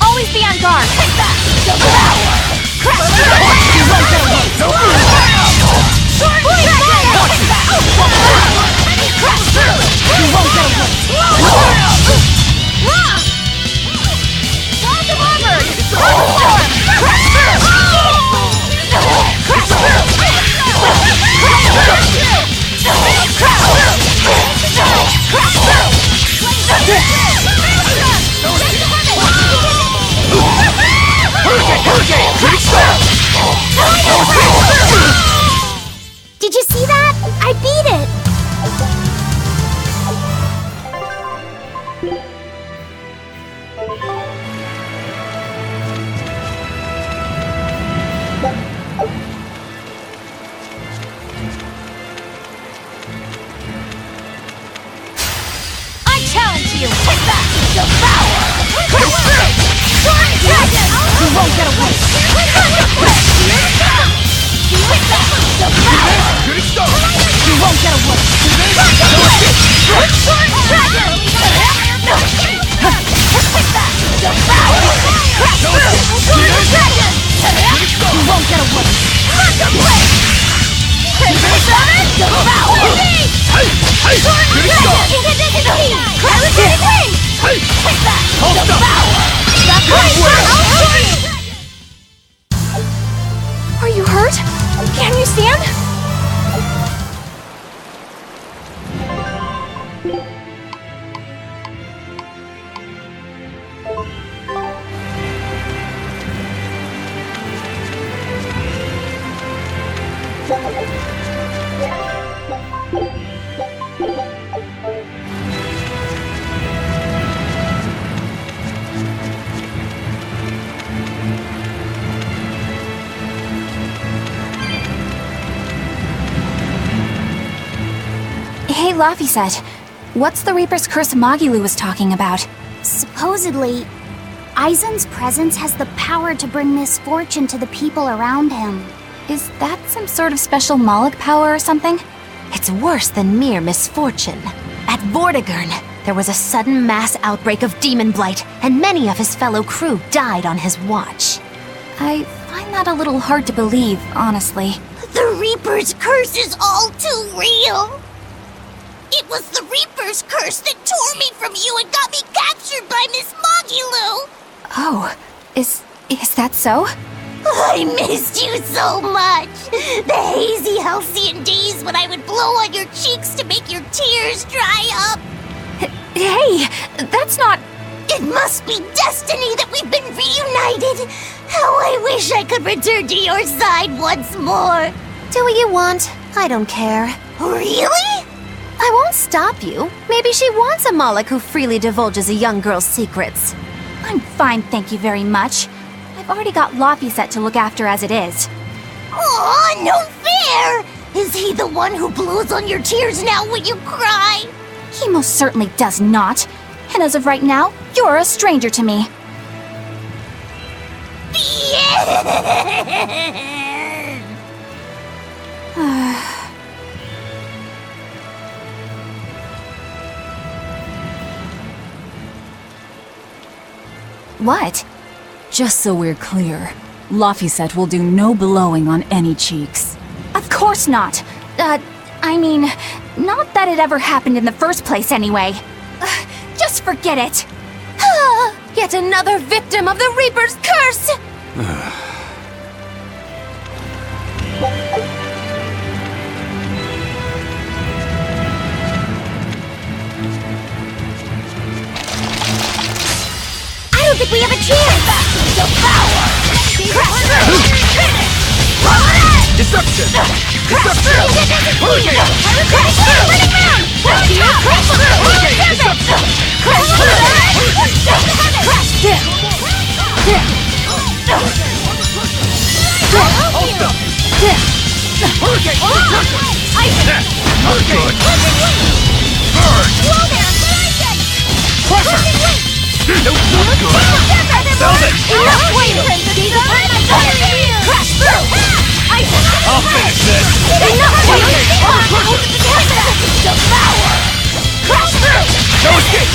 Always be on guard! Take that! Devour! Crash through! You won't get away! Slow Inferno! Sword Dragon! Take that! Crash through! You won't get away! Slow Inferno! Quantum Armor! Storm! Crash through! Crash through! Crash through! Crash through! Crash through! Did you see that? I beat it! I challenge you! Take that! Devour! Crash through! Sword Dragon! You won't get away! Take that! Devour! You won't get away! Sword Dragon! Take that! Devour! Crash through! Sword Dragon! You won't get away! Contemplate! Devour! Sword Dragon! Hurricane Wing! Take that! Devour! Are you hurt? Can you stand? Laphicet. What's the Reaper's Curse Magilu was talking about? Supposedly, Aizen's presence has the power to bring misfortune to the people around him. Is that some sort of special Moloch power or something? It's worse than mere misfortune. At Vortigern, there was a sudden mass outbreak of demon blight, and many of his fellow crew died on his watch. I find that a little hard to believe, honestly. The Reaper's curse is all too real. It was the Reaper's curse that tore me from you and got me captured by Miss Magilu. Oh, is that so? I missed you so much. The hazy halcyon days when I would blow on your cheeks to make your tears dry up. Hey, that's not... It must be destiny that we've been reunited. How I wish I could return to your side once more. Do what you want. I don't care. Really? I won't stop you. Maybe she wants a Moloch who freely divulges a young girl's secrets. I'm fine, thank you very much. I've already got Laphicet to look after as it is. Aw, no fair! Is he the one who blows on your tears now when you cry? He most certainly does not. And as of right now, you're a stranger to me. What? Just so we're clear, Laphicet will do no blowing on any cheeks. Of course not. I mean, not that it ever happened in the first place anyway. Just forget it. Yet another victim of the Reaper's curse! I don't think we have a chance! Devour! Crash through! Finish! Deception! Crash through! Hurricane! Crash through! Running round! Crash through! Deception! Crash through! Crash through! Hurricane! Not good! Burn! Whoa there! Pressure! No, not good! Build it! Enough waiting! Crash through! I'll finish this! Enough waiting! Devour! Crash through! No escape!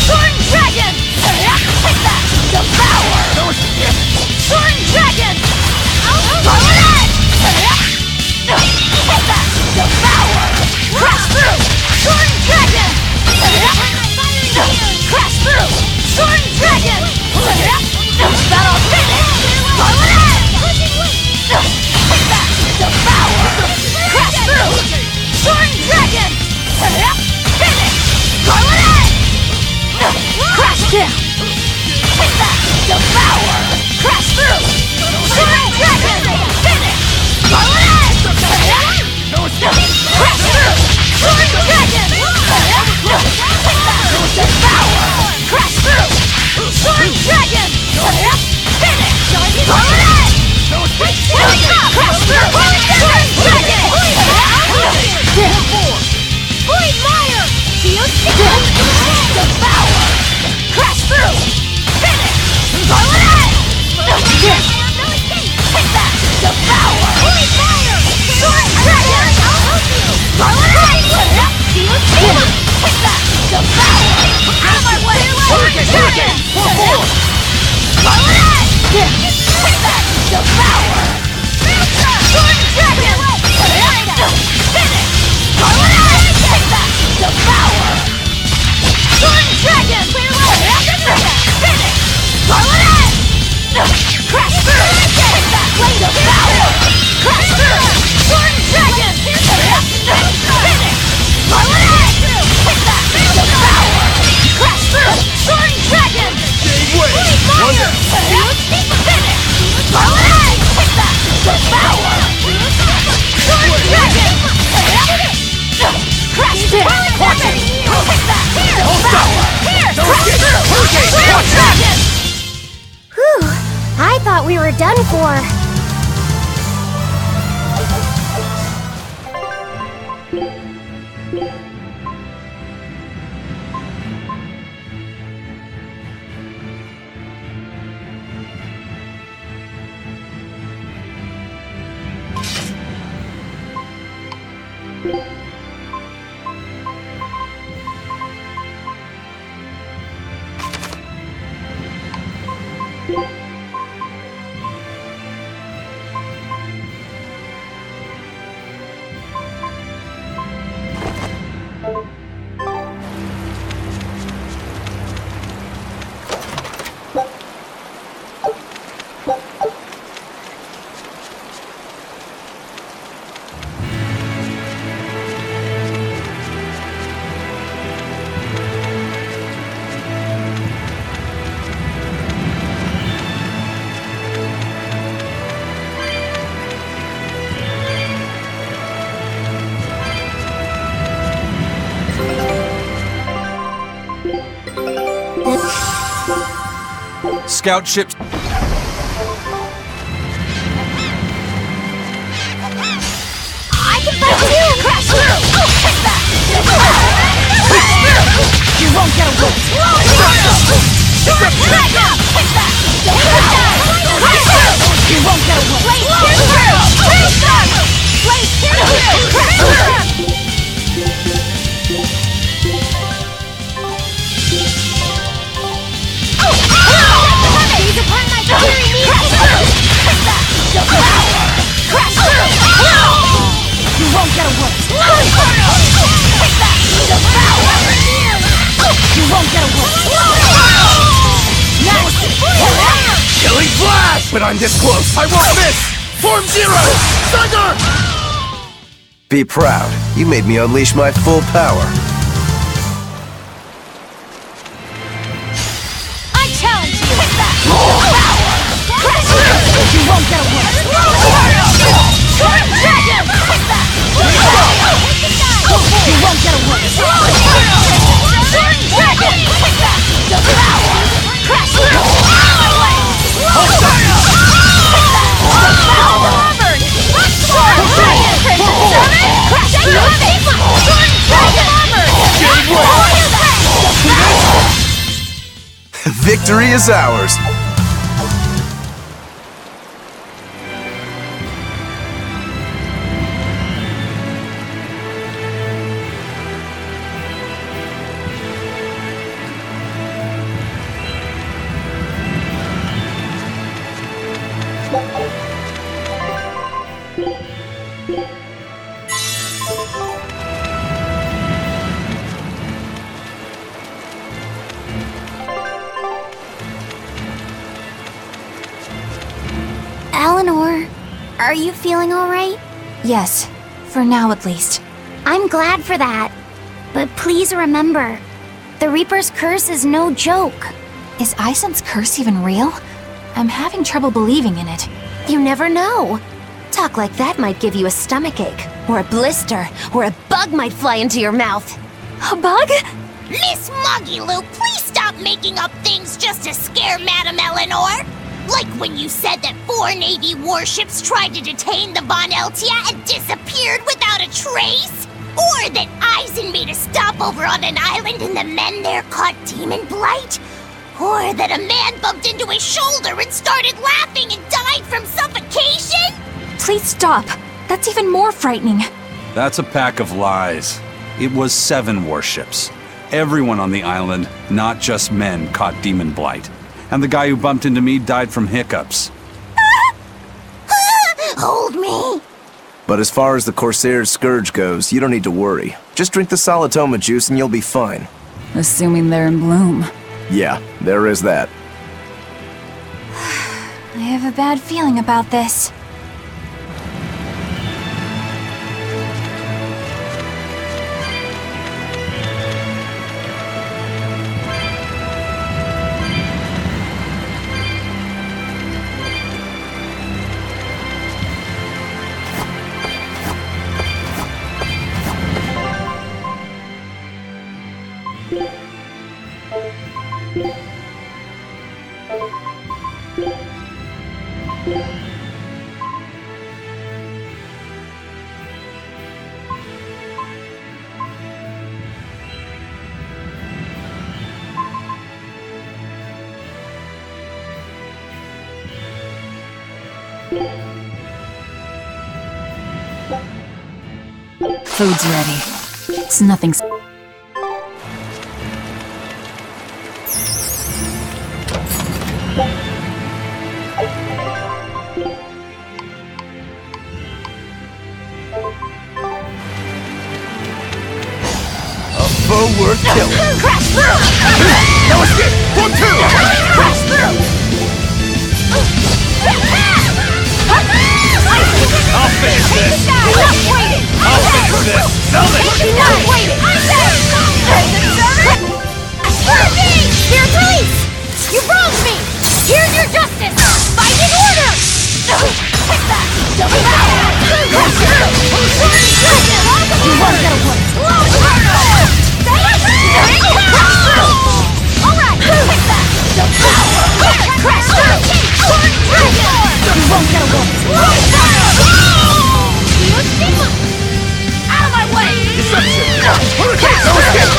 Sword Dragon! Take that! Devour! No escape! Sword Dragon! Take that! Devour! Crash through! Sword Dragon! Crash through! Sword Dragon! That'll finish! Take that! Devour! Crash through! Sword Dragon! Finish! Crash down! Take that! Devour! Crash through! Sword Dragon! Finish! Crash through! Sword Dragon! Take that! Devour! Crash through! Sword Dragon! Finish! Crash through! Sword Dragon! Void Mire! Devour! Crash through! Finish! Take that! Devour! Void Mire! Sword Dragon! Take that! Devour! Out of my way! Sword Dragon! Take that! Devour! Sword Dragon! Finish! Take that! Devour! Sword Dragon! Finish! Crash through! Take that! Devour! Crash through! Sword Dragon! Finish! Take that! Devour! Crash through! Sword Dragon! Fire! Finish! Take that! Devour! Sword Dragon! Crash through! Take that! Devour! Crash through! Sword Dragon! Whew! I thought we were done for. Scout ships. I can fight too! Crash through! Take that! You won't get away! Take that! Crash through! You won't get away! Blaze through! Crash through! Seize upon my fiery needle! Take that! Crash through! You won't get away! Take that! You won't get away! Next! Killing flash! But I'm this close! I won't miss! Form Zero! Thunder! Be proud. You made me unleash my full power. I challenge you! Take that! Crash through! You won't get away! Storm Dragon! Take that! You won't get away! Storm Dragon! Take that! Crash through! Take that! Storm Dragon! Crash through! Storm Dragon! Victory is ours. Eleanor, are you feeling alright? Yes, for now at least. I'm glad for that. But please remember, the Reaper's curse is no joke. Is Isen's curse even real? I'm having trouble believing in it. You never know. Talk like that might give you a stomachache, or a blister, or a bug might fly into your mouth. A bug? Miss Moggy-Lou, please stop making up things just to scare Madame Eleanor. Like when you said that 4 Navy warships tried to detain the Von Eltia and disappeared without a trace? Or that Eisen made a stopover on an island and the men there caught demon blight? Or that a man bumped into his shoulder and started laughing and died from suffocation? Please stop. That's even more frightening. That's a pack of lies. It was 7 warships. Everyone on the island, not just men, caught demon blight. And the guy who bumped into me died from hiccups. Hold me. But as far as the Corsair's Scourge goes, you don't need to worry. Just drink the Solitoma juice and you'll be fine. Assuming they're in bloom. Yeah, there is that. I have a bad feeling about this. Food's ready. It's nothing. worth killing. Crash through! No escape! Pull two! Crash through! I'll finish this! Stop waiting! I'll finish this! Velvet! Stop waiting! Spirit release! You wronged me! Here's your justice! Fight in order! Take that! Double power! You won't get away! Alright! Take that! Double power! Crash through! You won't get away! Out of my way! Deception! Hurricane! No escape!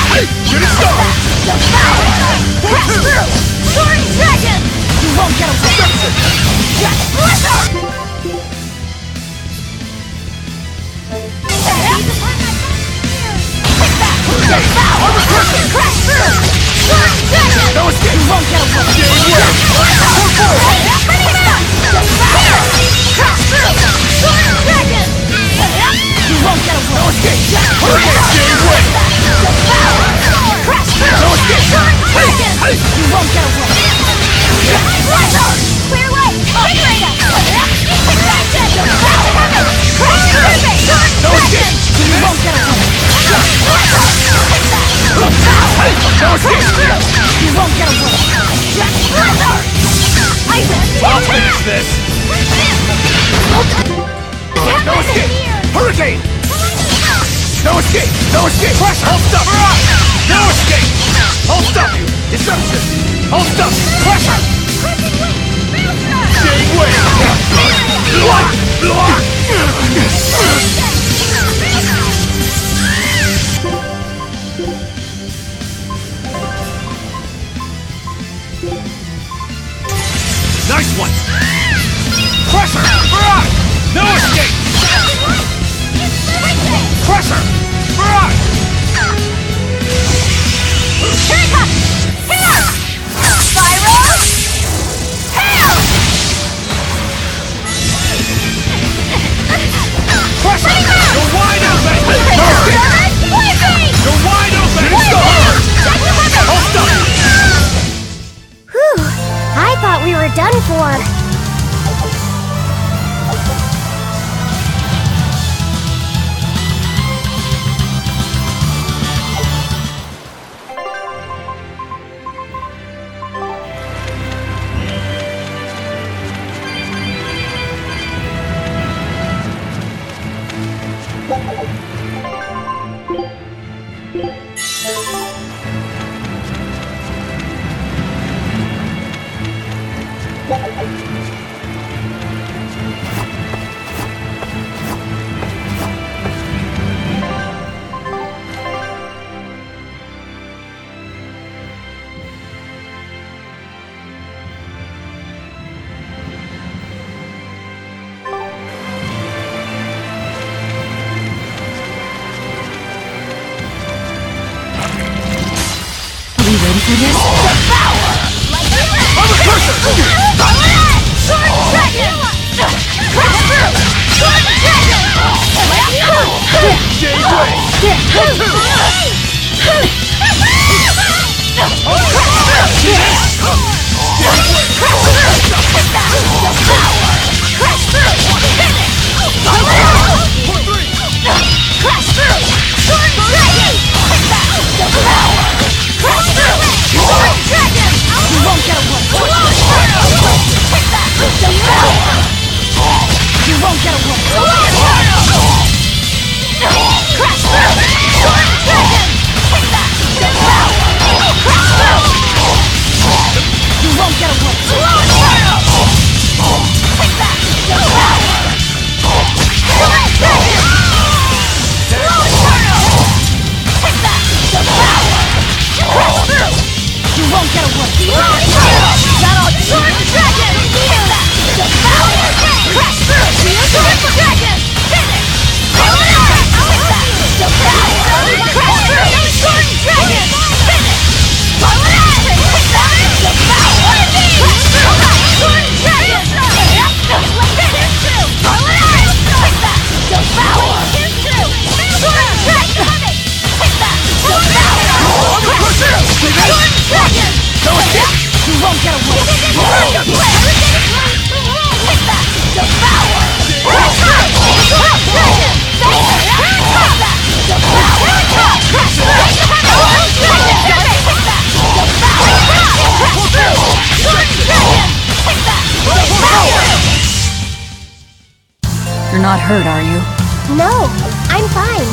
Hey! Unit stop! Crash through! Sword Dragon! You won't get away! Deception! Just blizzard! Crash through! Sword Dragon! No escape! You won't get away! Crash through! Sword Dragon! You won't get away! No escape! Hurricane! Gave way! Crash through! No escape! Sword Dragon! Hey! You won't get away! Blizzard! Clear way! Big Raider! Crash through! No escape! You won't get away! Hey! No escape! You won't get away! Blizzard! I'll finish this! No escape! Hurricane! No escape! No escape! Crash! I'll stop you! No escape! I'll stop you! Deception! I'll stop you! Pressure! Gave way! Nice one! Pressure! Barrage! No escape! Pressure! Barrage! Here it comes! Here! Spyro! Hail! Pressure! You're wide open! No escape! You're wide open! I'll stop you! Whew. I thought we were done for. Are we ready for this? Devour! I'm a cursor! Sword Dragon! Crash through! Sword Dragon! Gave way! Crash through! Finish! Crash through! Sword Dragon! Devour! Crash through! Sword Dragon! You won't get away! Take that! Devour! You won't get away! Crash through! Sword Dragon! Take that! Devour! Crash through! You won't get away! Take that! Devour! Sword Dragon! Take that! Devour! Crash through! You won't get away! That'll Sword Dragon! Take that! Devour! Crash through! Sword Dragon! Finish! Take that! Devour! Crash through! Sword Dragon! Finish! Take that! Devour! Crash through! Sword Dragon! Finish! Take that! Devour! Sword Dragon! hurt, are you? No, I'm fine.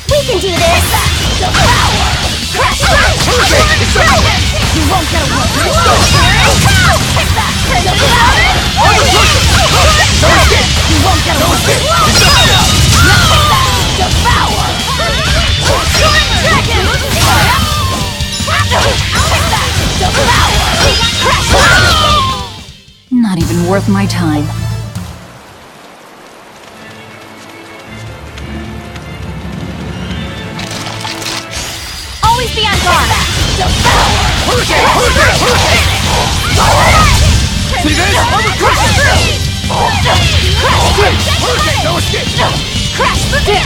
We can do this! The power! Crash through! You won't get away! Take that! You won't get away! Devour! Swing dragon! Take that! Devour! Crash through! Not even worth my time. Always be on guard! Hurricane! See this? Hurricane! No escape! Crash the deer!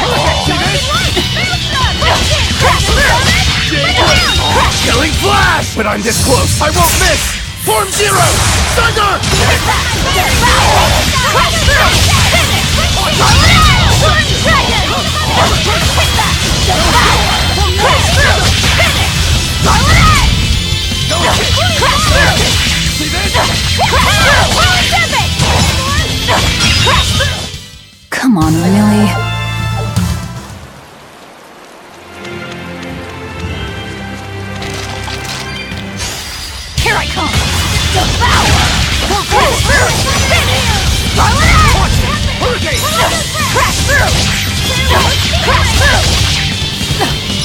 Killing flash! But I'm this close! I won't miss! Form zero! Thunder! Crash through! Dragon! Crash through! Crash through! See this? Crash through! Come on, really? Here I come! Devour! Crash through! Hurricane! Crash through! Crash through!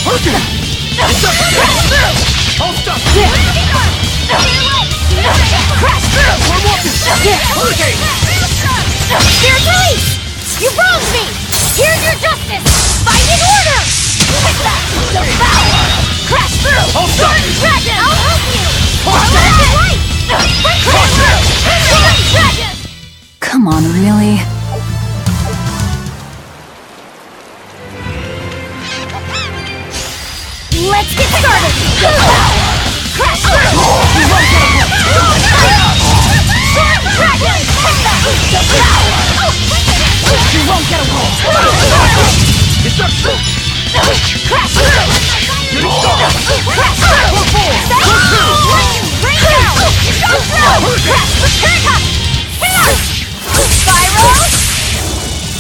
Hurricane! Crash through! Hold up! Crash through! Hurricane! Here's release! You wronged me! Here's your justice! Fight in order! Take that! Devour! Crash through! Sword dragon! I'll help you! Right! Crash through! Sword dragon! Come on, really? Let's get started! Devour! Crash through! You won't get away! Sword dragon! Take that! Devour! You won't get away! It's up! Crash through! Crash through! Rain down! Go through! Crash! Here it comes! Hail! Spiral!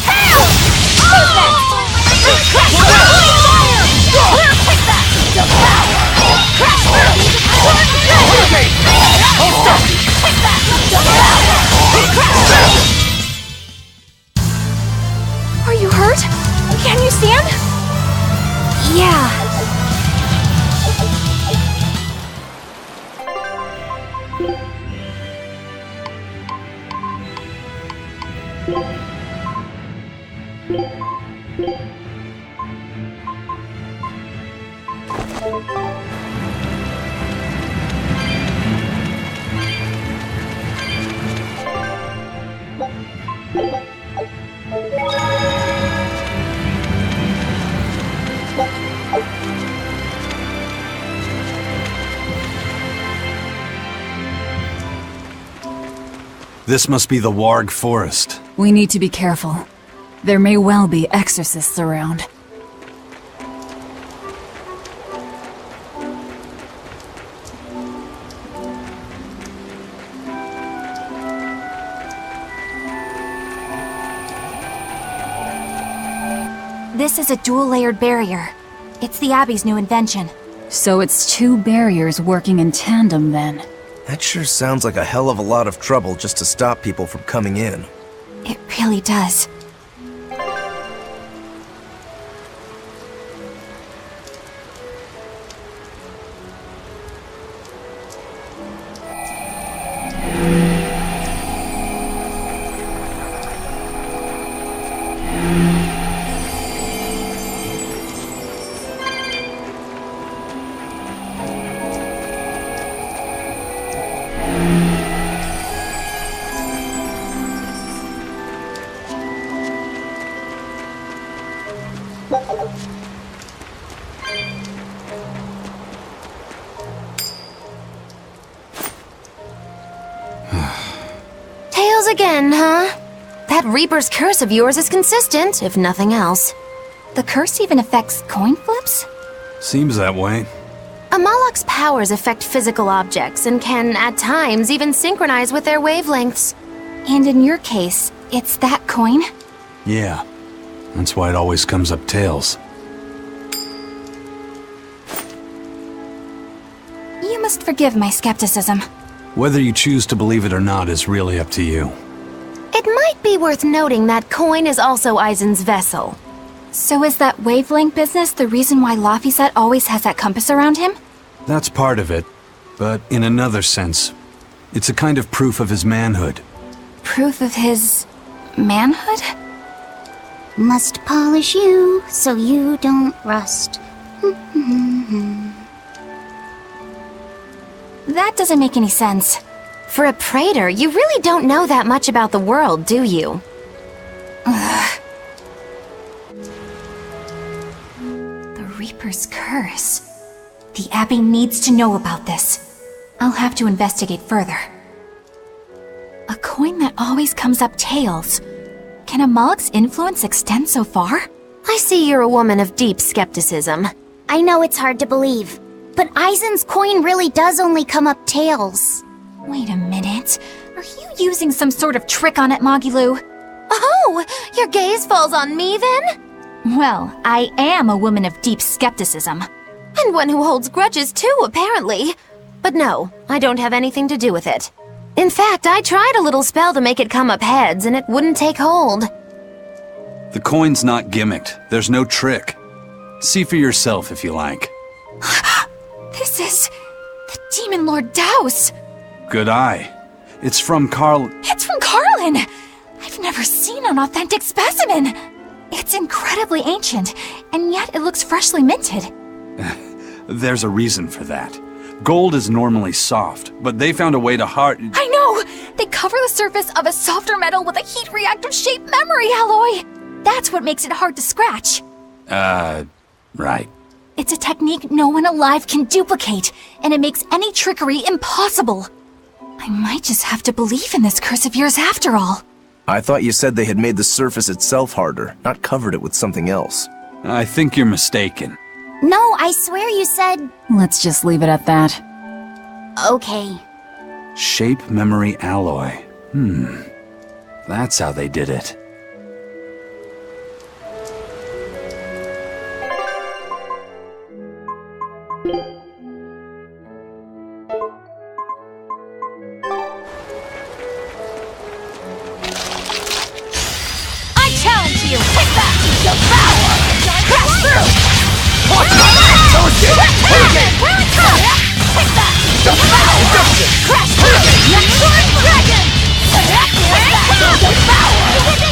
Hail! Movement! Crash through! Fire! Take that! Devour! Crash through! Hold up! Take that! Devour! Crash through! Are you hurt? Can you stand? Yeah. This must be the Warg Forest. We need to be careful. There may well be exorcists around. This is a dual-layered barrier. It's the Abbey's new invention. So it's two barriers working in tandem then. That sure sounds like a hell of a lot of trouble just to stop people from coming in. It really does. Tails again, huh? That Reaper's curse of yours is consistent, if nothing else. The curse even affects coin flips? Seems that way. A Moloch's powers affect physical objects and can, at times, even synchronize with their wavelengths. And in your case, it's that coin? Yeah. That's why it always comes up tails. You must forgive my skepticism. Whether you choose to believe it or not is really up to you. It might be worth noting that coin is also Eisen's vessel. So is that wavelength business the reason why Laphicet always has that compass around him? That's part of it, but in another sense, it's a kind of proof of his manhood. Proof of his manhood? Must polish you so you don't rust. That doesn't make any sense. For a praetor, you really don't know that much about the world, do you? Ugh. The Reaper's curse. The Abbey needs to know about this. I'll have to investigate further. A coin that always comes up tails. Can a Moloch's influence extend so far? I see you're a woman of deep skepticism. I know it's hard to believe, but Eisen's coin really does only come up tails. Wait a minute. Are you using some sort of trick on it, Magilu? Oh, your gaze falls on me then? Well, I am a woman of deep skepticism. And one who holds grudges too, apparently. But no, I don't have anything to do with it. In fact, I tried a little spell to make it come up heads, and it wouldn't take hold. The coin's not gimmicked. There's no trick. See for yourself if you like. This is the Demon Lord Daus. Good eye. It's from Carl... It's from Carlin! I've never seen an authentic specimen! It's incredibly ancient, and yet it looks freshly minted. There's a reason for that. Gold is normally soft, but they found a way to I know! They cover the surface of a softer metal with a heat-reactive shaped memory alloy! That's what makes it hard to scratch. Right. It's a technique no one alive can duplicate, and it makes any trickery impossible. I might just have to believe in this curse of yours after all. I thought you said they had made the surface itself harder, not covered it with something else. I think you're mistaken. No, I swear you said... Let's just leave it at that. Okay. Shape memory alloy. That's how they did it. I challenge you! Hit that! Devour! Crash through! Dragon! Here it comes! Hit that! Devour! Crash through! Sword Dragon! Hit that! Devour!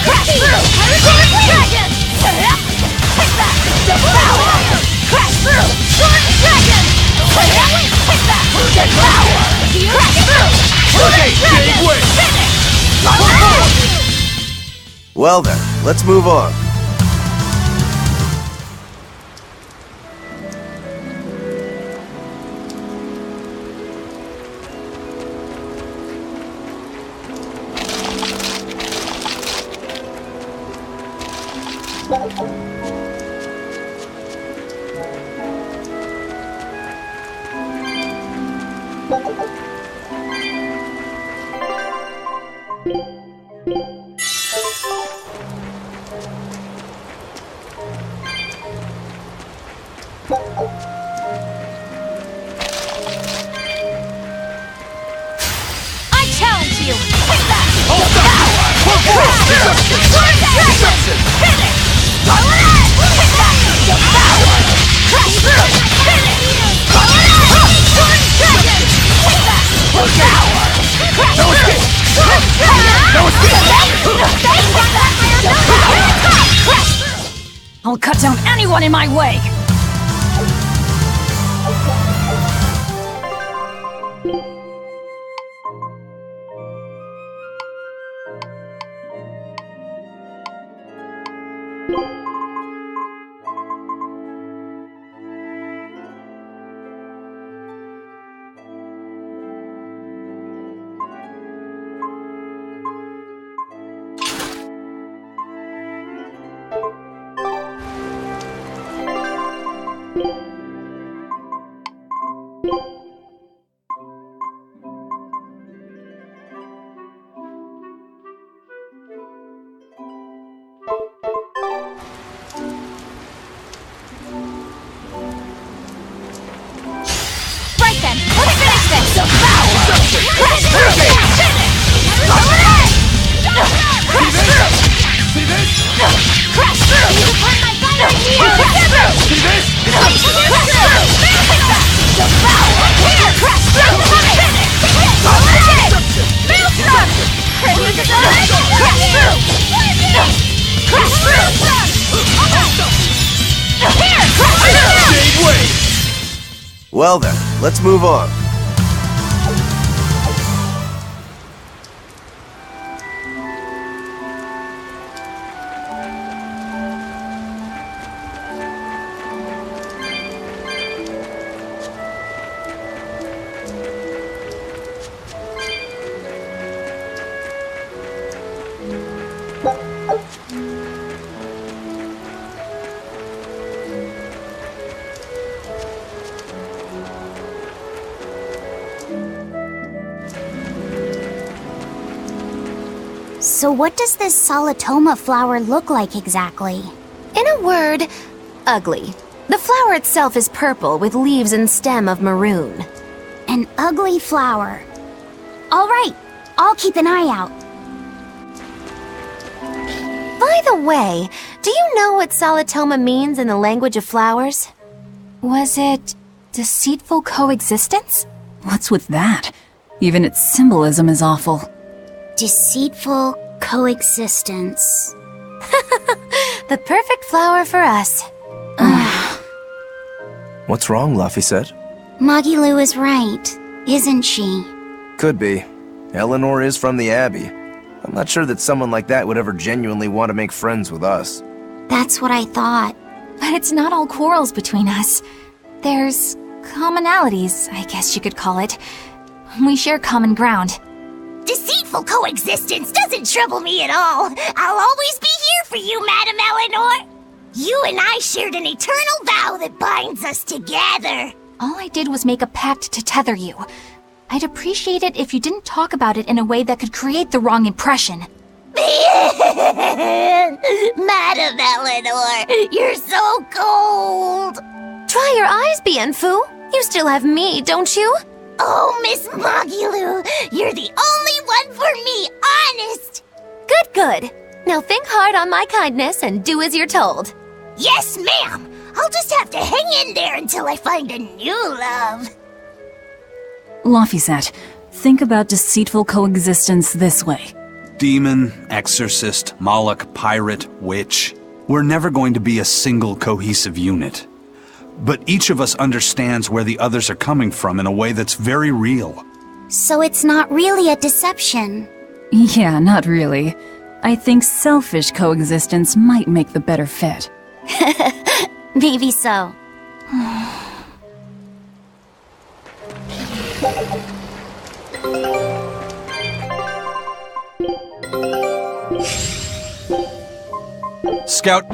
Crash through! Sword Dragon! Hit that! Devour! Crash through! Sword Dragon! Hit that! Devour! Crash through! Sword Dragon! Finish! Well then, let's move on. I'll cut down anyone in my way! Right then, let's finish this! Devour! Crash through! Finish! Crash through! See this? Crash through! You can my fire here! Crash through! See this? Crash through! Devour! Here! Crash through! Finish! Maelstrom! Crash through! Crash through! Here! Crash through! Well then, let's move on. So what does this Solitoma flower look like exactly? In a word, ugly. The flower itself is purple with leaves and stem of maroon. An ugly flower. All right, I'll keep an eye out. By the way, do you know what Solitoma means in the language of flowers? Was it deceitful coexistence? What's with that? Even its symbolism is awful. Deceitful coexistence. The perfect flower for us. What's wrong, Laphicet? Magilu is right, isn't she? Could be. Eleanor is from the Abbey. I'm not sure that someone like that would ever genuinely want to make friends with us. That's what I thought. But it's not all quarrels between us. There's commonalities, I guess you could call it. We share common ground. Deceitful coexistence doesn't trouble me at all. I'll always be here for you, Madam Eleanor. You and I shared an eternal vow that binds us together. All I did was make a pact to tether you. I'd appreciate it if you didn't talk about it in a way that could create the wrong impression. Madam Eleanor, you're so cold. Try your eyes, Bienfu. You still have me, don't you? Oh, Miss Magilu, you're the only one for me, honest. Good, good. Now think hard on my kindness and do as you're told. Yes, ma'am. I'll just have to hang in there until I find a new love. Laphicet, think about deceitful coexistence this way. Demon, exorcist, Moloch, pirate, witch. We're never going to be a single cohesive unit. But each of us understands where the others are coming from in a way that's very real. So it's not really a deception. Yeah, not really. I think selfish coexistence might make the better fit. Maybe so. Scout.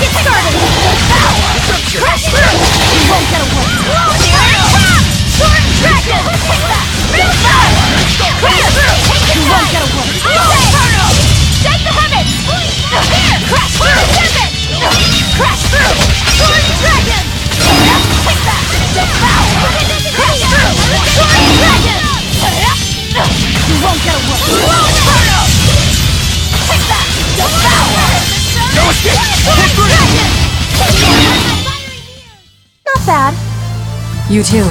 it started! Crash through! You won't get away! Storm Dragon! Real fire! Crash through! You won't get away! Shake the heavens! Here! Crash through! Crash through! Storm Dragon! Take that! Devour! Crash through! Storm Dragon! You won't get away! Take that! Devour! No escape! Storm Dragon! Not bad. You too.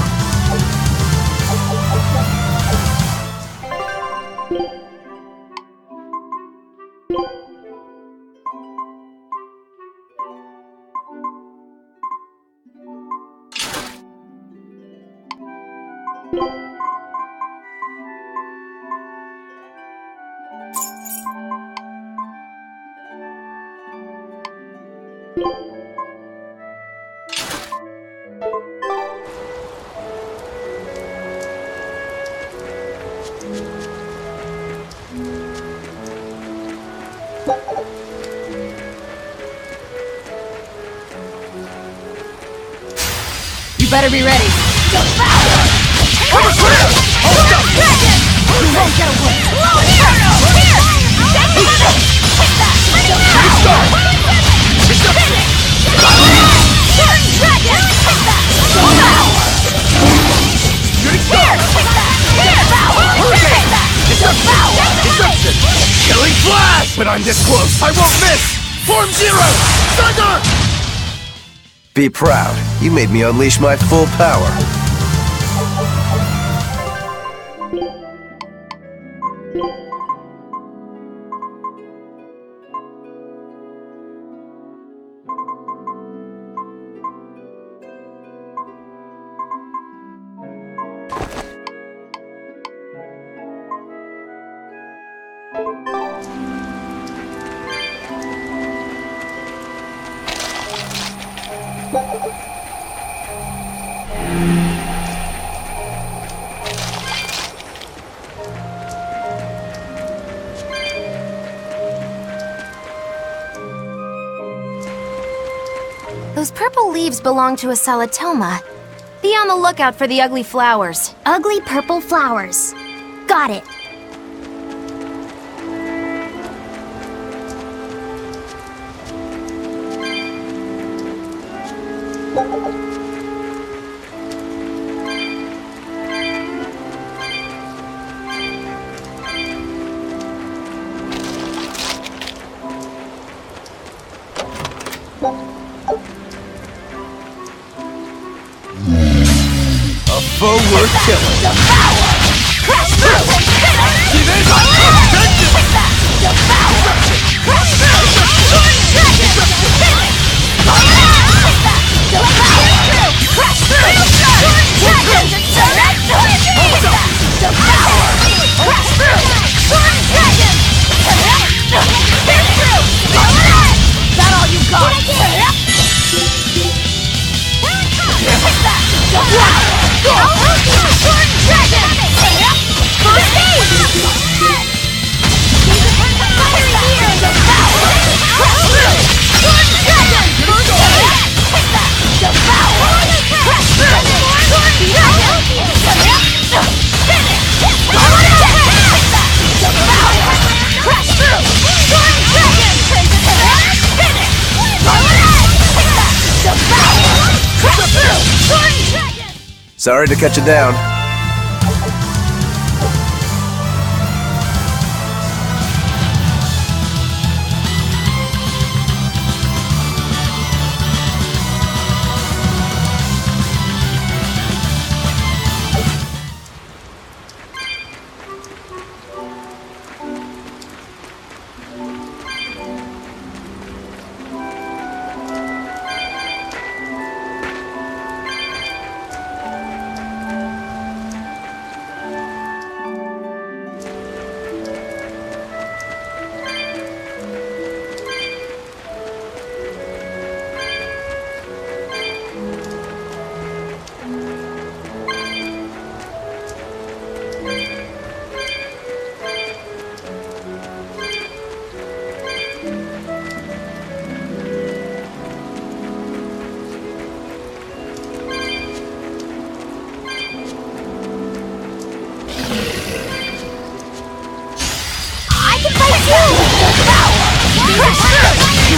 You better be ready. Devour! Cover clear! Hold up! Dragon! You won't get away! Here! Here! Take the heavens! Take that! Good start! Finish! Storm Dragon! Take that! Devour! Good start! Take that! Devour! Take that! Devour! Deception! Killing flash! When I'm this close, I won't miss! Form Zero! Thunder! Be proud. You made me unleash my full power. Those purple leaves belong to a salatoma. Be on the lookout for the ugly flowers. Ugly purple flowers. Got it. A foe worth killing. Devour! Crash through! See this? Take that! Devour! Crash through! Storm Dragon! Finish! Take that! Devour! Crash through! Storm Dragon! Take that! Devour! Crash through! Storm Dragon! Pierce through! Is that all you got? Take that! Devour! Storm Dragon! First aid! Fiery Deer! Devour! Crash through! Storm Dragon! Take that! Devour! Crash through! Storm Dragon! Finish! Take that! Devour! Crash through! Storm Dragon! Finish! Take that! Devour! Crash through! Storm Dragon! Sorry to cut you down.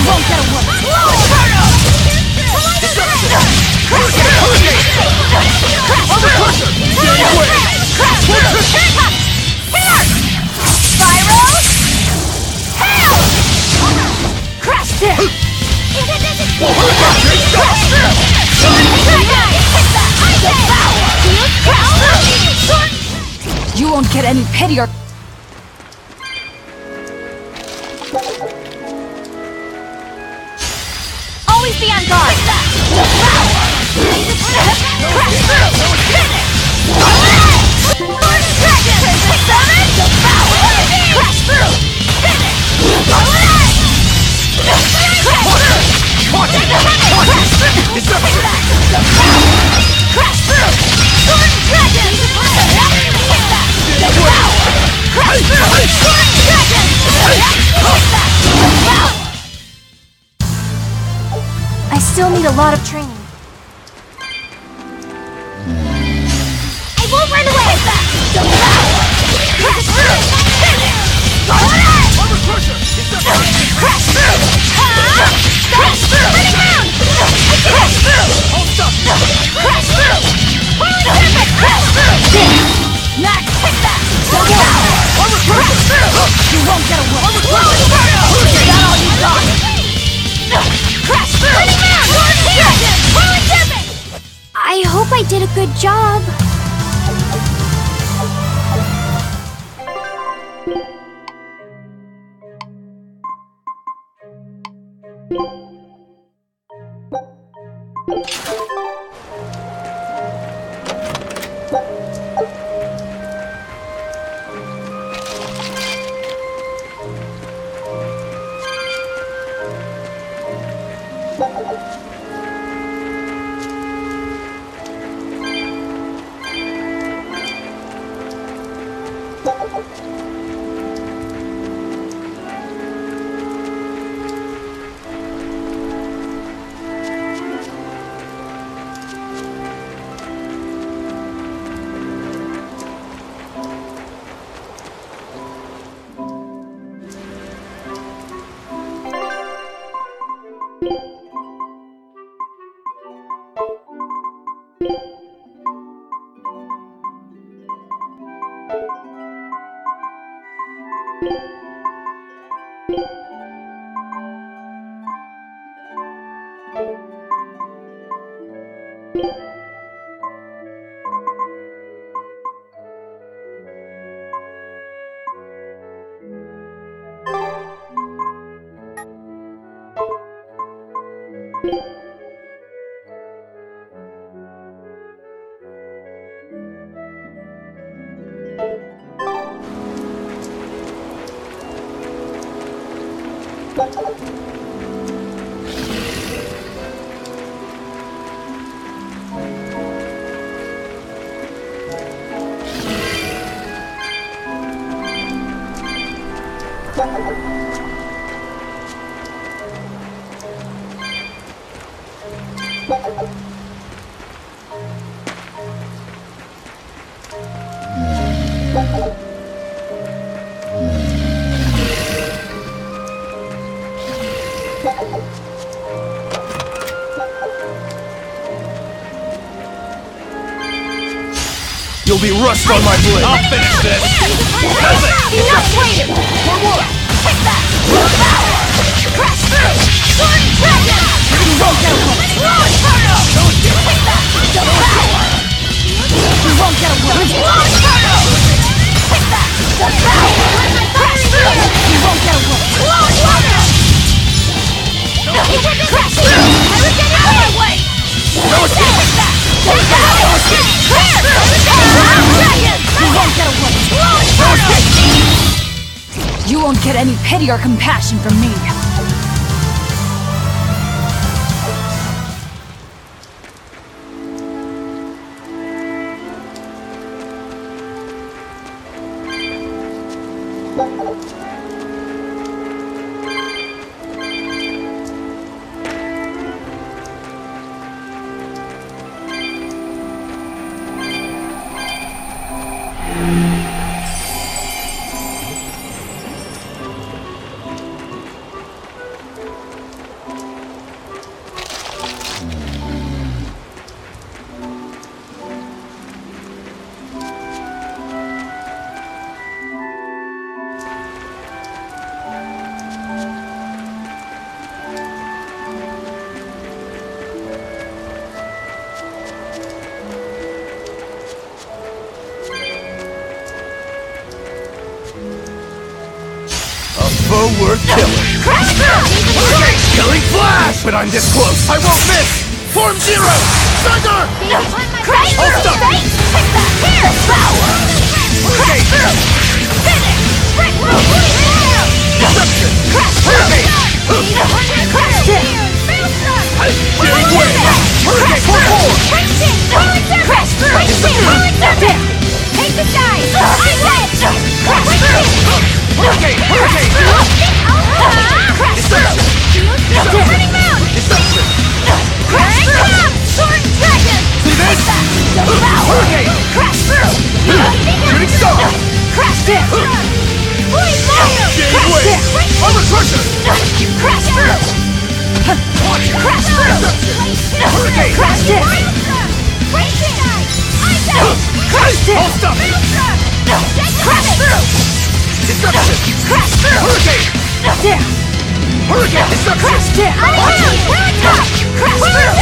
won't get away! Crash there! You won't get any pity or... Always be on guard! Crash through! Finish! Golden Dragon! Summon! Crash through! Finish! Crash through! Golden Dragon! Crash through! Golden Dragon! I still need a lot of training. I won't run away! Crash through! Crash through! Crash through! Running round! Crash through! Crash through! Crash through! Max, hit that! Crash through! You won't get away! Is that all you got? Crash through! Running round! I hope I did a good job. You'll be rust on my blade. I'll finish this. Enough waiting! For what? Take that! Power! Crash through! Sword Dragon! You won't get away! Launch Turtle! Take that! Power! You won't get away! Launch Turtle! Take that! Power! Crash through! You won't get away! Launch Turtle! Crash through! I was getting out of my way! Take that! Crash through! You won't get away! Launch Turtle! You won't get any pity or compassion from me. well worth killing. Crash through! Killing flash! But I'm this close. I won't miss! Form zero! Thunder! Crash through! Take that! Here! Power! Crash through! Finish! Break through! Deception! Crash through! Crash through! Giving way! Hurricane for 4! Crash through! Down! Take the side! Crash through! Hurricane! Hurricane! Crash through! Turning round! Deception! Crash through! Sword dragon! See this? Hurricane! Crash through! Shooting star! Crash down! Blade fire! Gave way! Armor crusher! Crash through! Crash through! Hurricane! Crash down! Crash down! Crash down! All stuff! Crash through! Deception! Crash through! Hurricane! Down! Hurricane! Deception! Crash down! Crash through!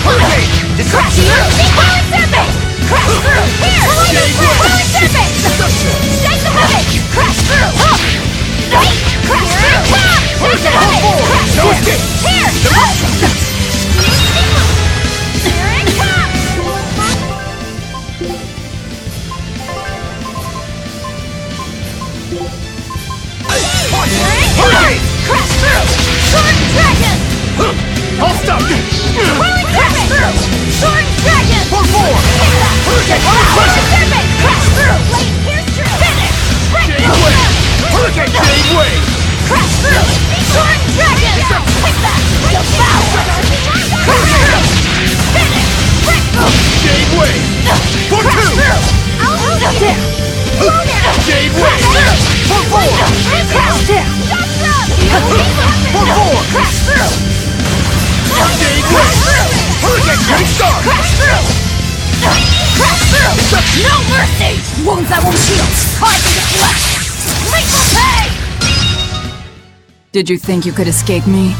Hurricane! Deception! Silent serpent! Crash through! Here! Silent serpent! Strike the hood! Crash through! Crash through! Hurricane! Crash no escape! Here! Here it comes! Hurricane! Crash through! Sword dragon! All stuff! Crash through! Sword dragon! For 4! Hurricane! Silent serpent! Crash through! Blade pierce through! Finish! Break Gave way! Hurricane gave way! Crash through! Sword dragon! Take that! Devour! Crash through! Finish! Break through! Gave way! For 2! Down! Gave way! For 4! Crash down! For 4! Crash through! Gave way! Hurricane shooting star! Crash through! Crash through! No mercy! Wounds that won't heal! Carving the flesh! Lethal pay! Did you think you could escape me?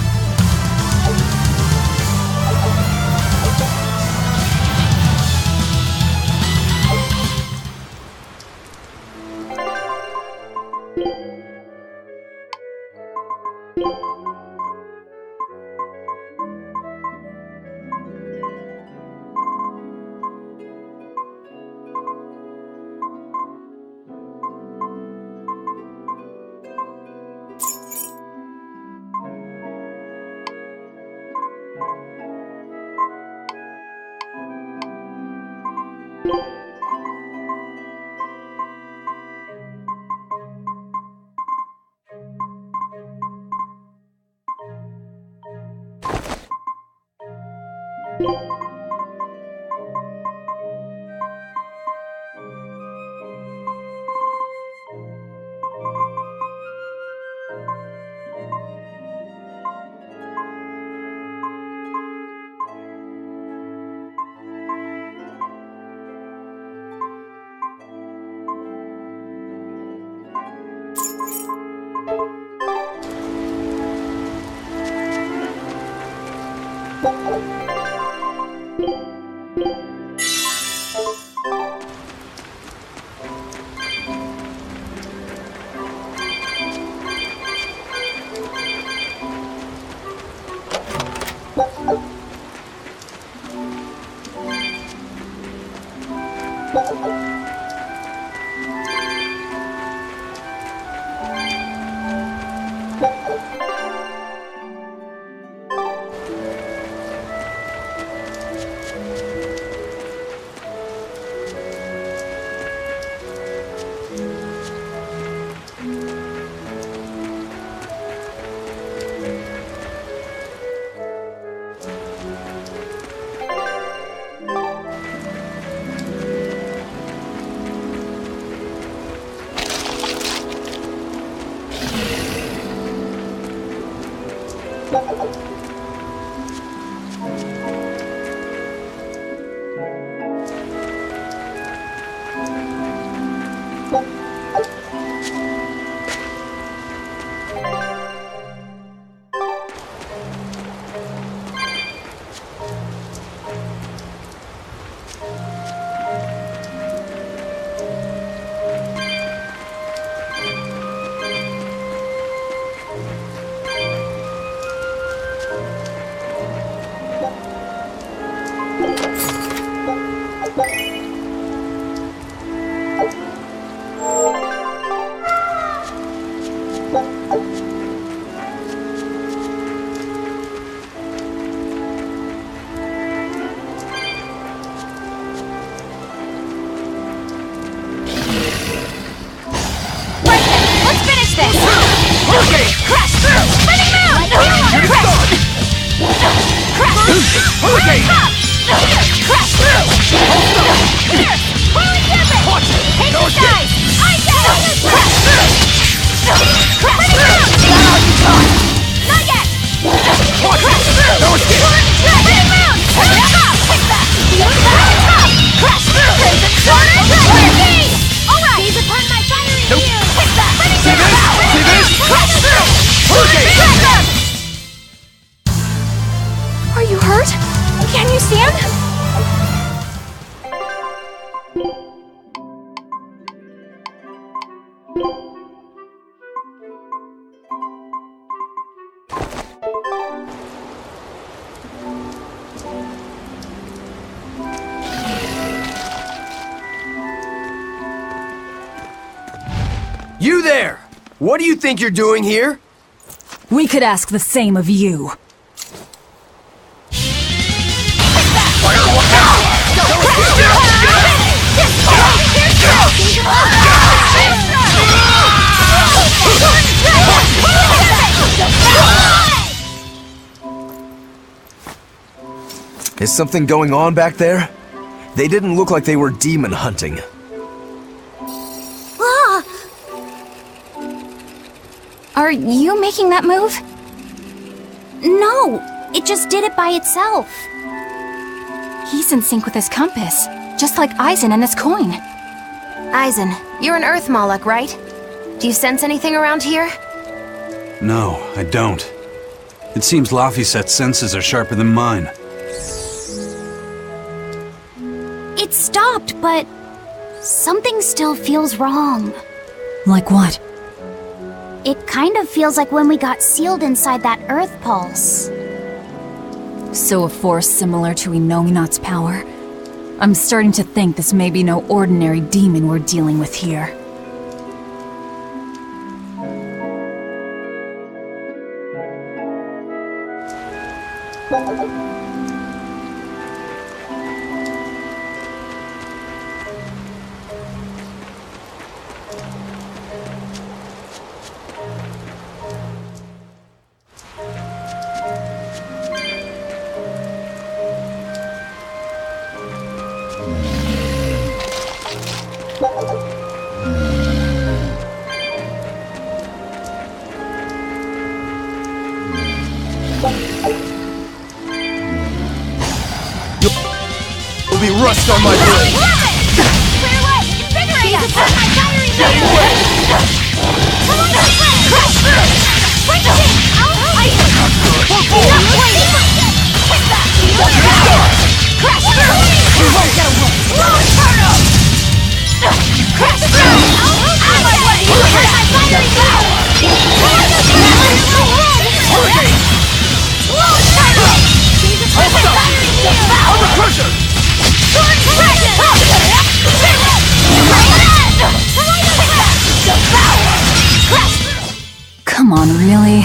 Crash through! Spinning moon! Crash! Hurricane! Crash through! Here! Coiling tempest! Take the size! Ice out! Crash through! Crash through! Not all you got! Not yet! Crash through! Spinning moon! Take that! Crash through! Crash! Alright! Seize upon my fiery view! Take that! See this? See this? Crash through! Hurricane! Are you hurt? Can you stand? You there! What do you think you're doing here? We could ask the same of you. Is something going on back there? They didn't look like they were demon hunting. Are you making that move? No, it just did it by itself. He's in sync with his compass, just like Eisen and his coin. Eisen, you're an Earth Moloch, right? Do you sense anything around here? No, I don't. It seems Laphicet's senses are sharper than mine. It stopped, but something still feels wrong. Like what? It kind of feels like when we got sealed inside that Earth Pulse. So a force similar to Inominat's power? I'm starting to think this may be no ordinary demon we're dealing with here. Will be rust on my blade. Clear light! Invigorate us! My fiery Crash through! Break the team! Ice! Enough waiting! Hit that! Crash through! You won't get away! Launch turtle! Crash through! On my way! My fiery power! Hurricane! Launch turtle! Under pressure! Come on, really?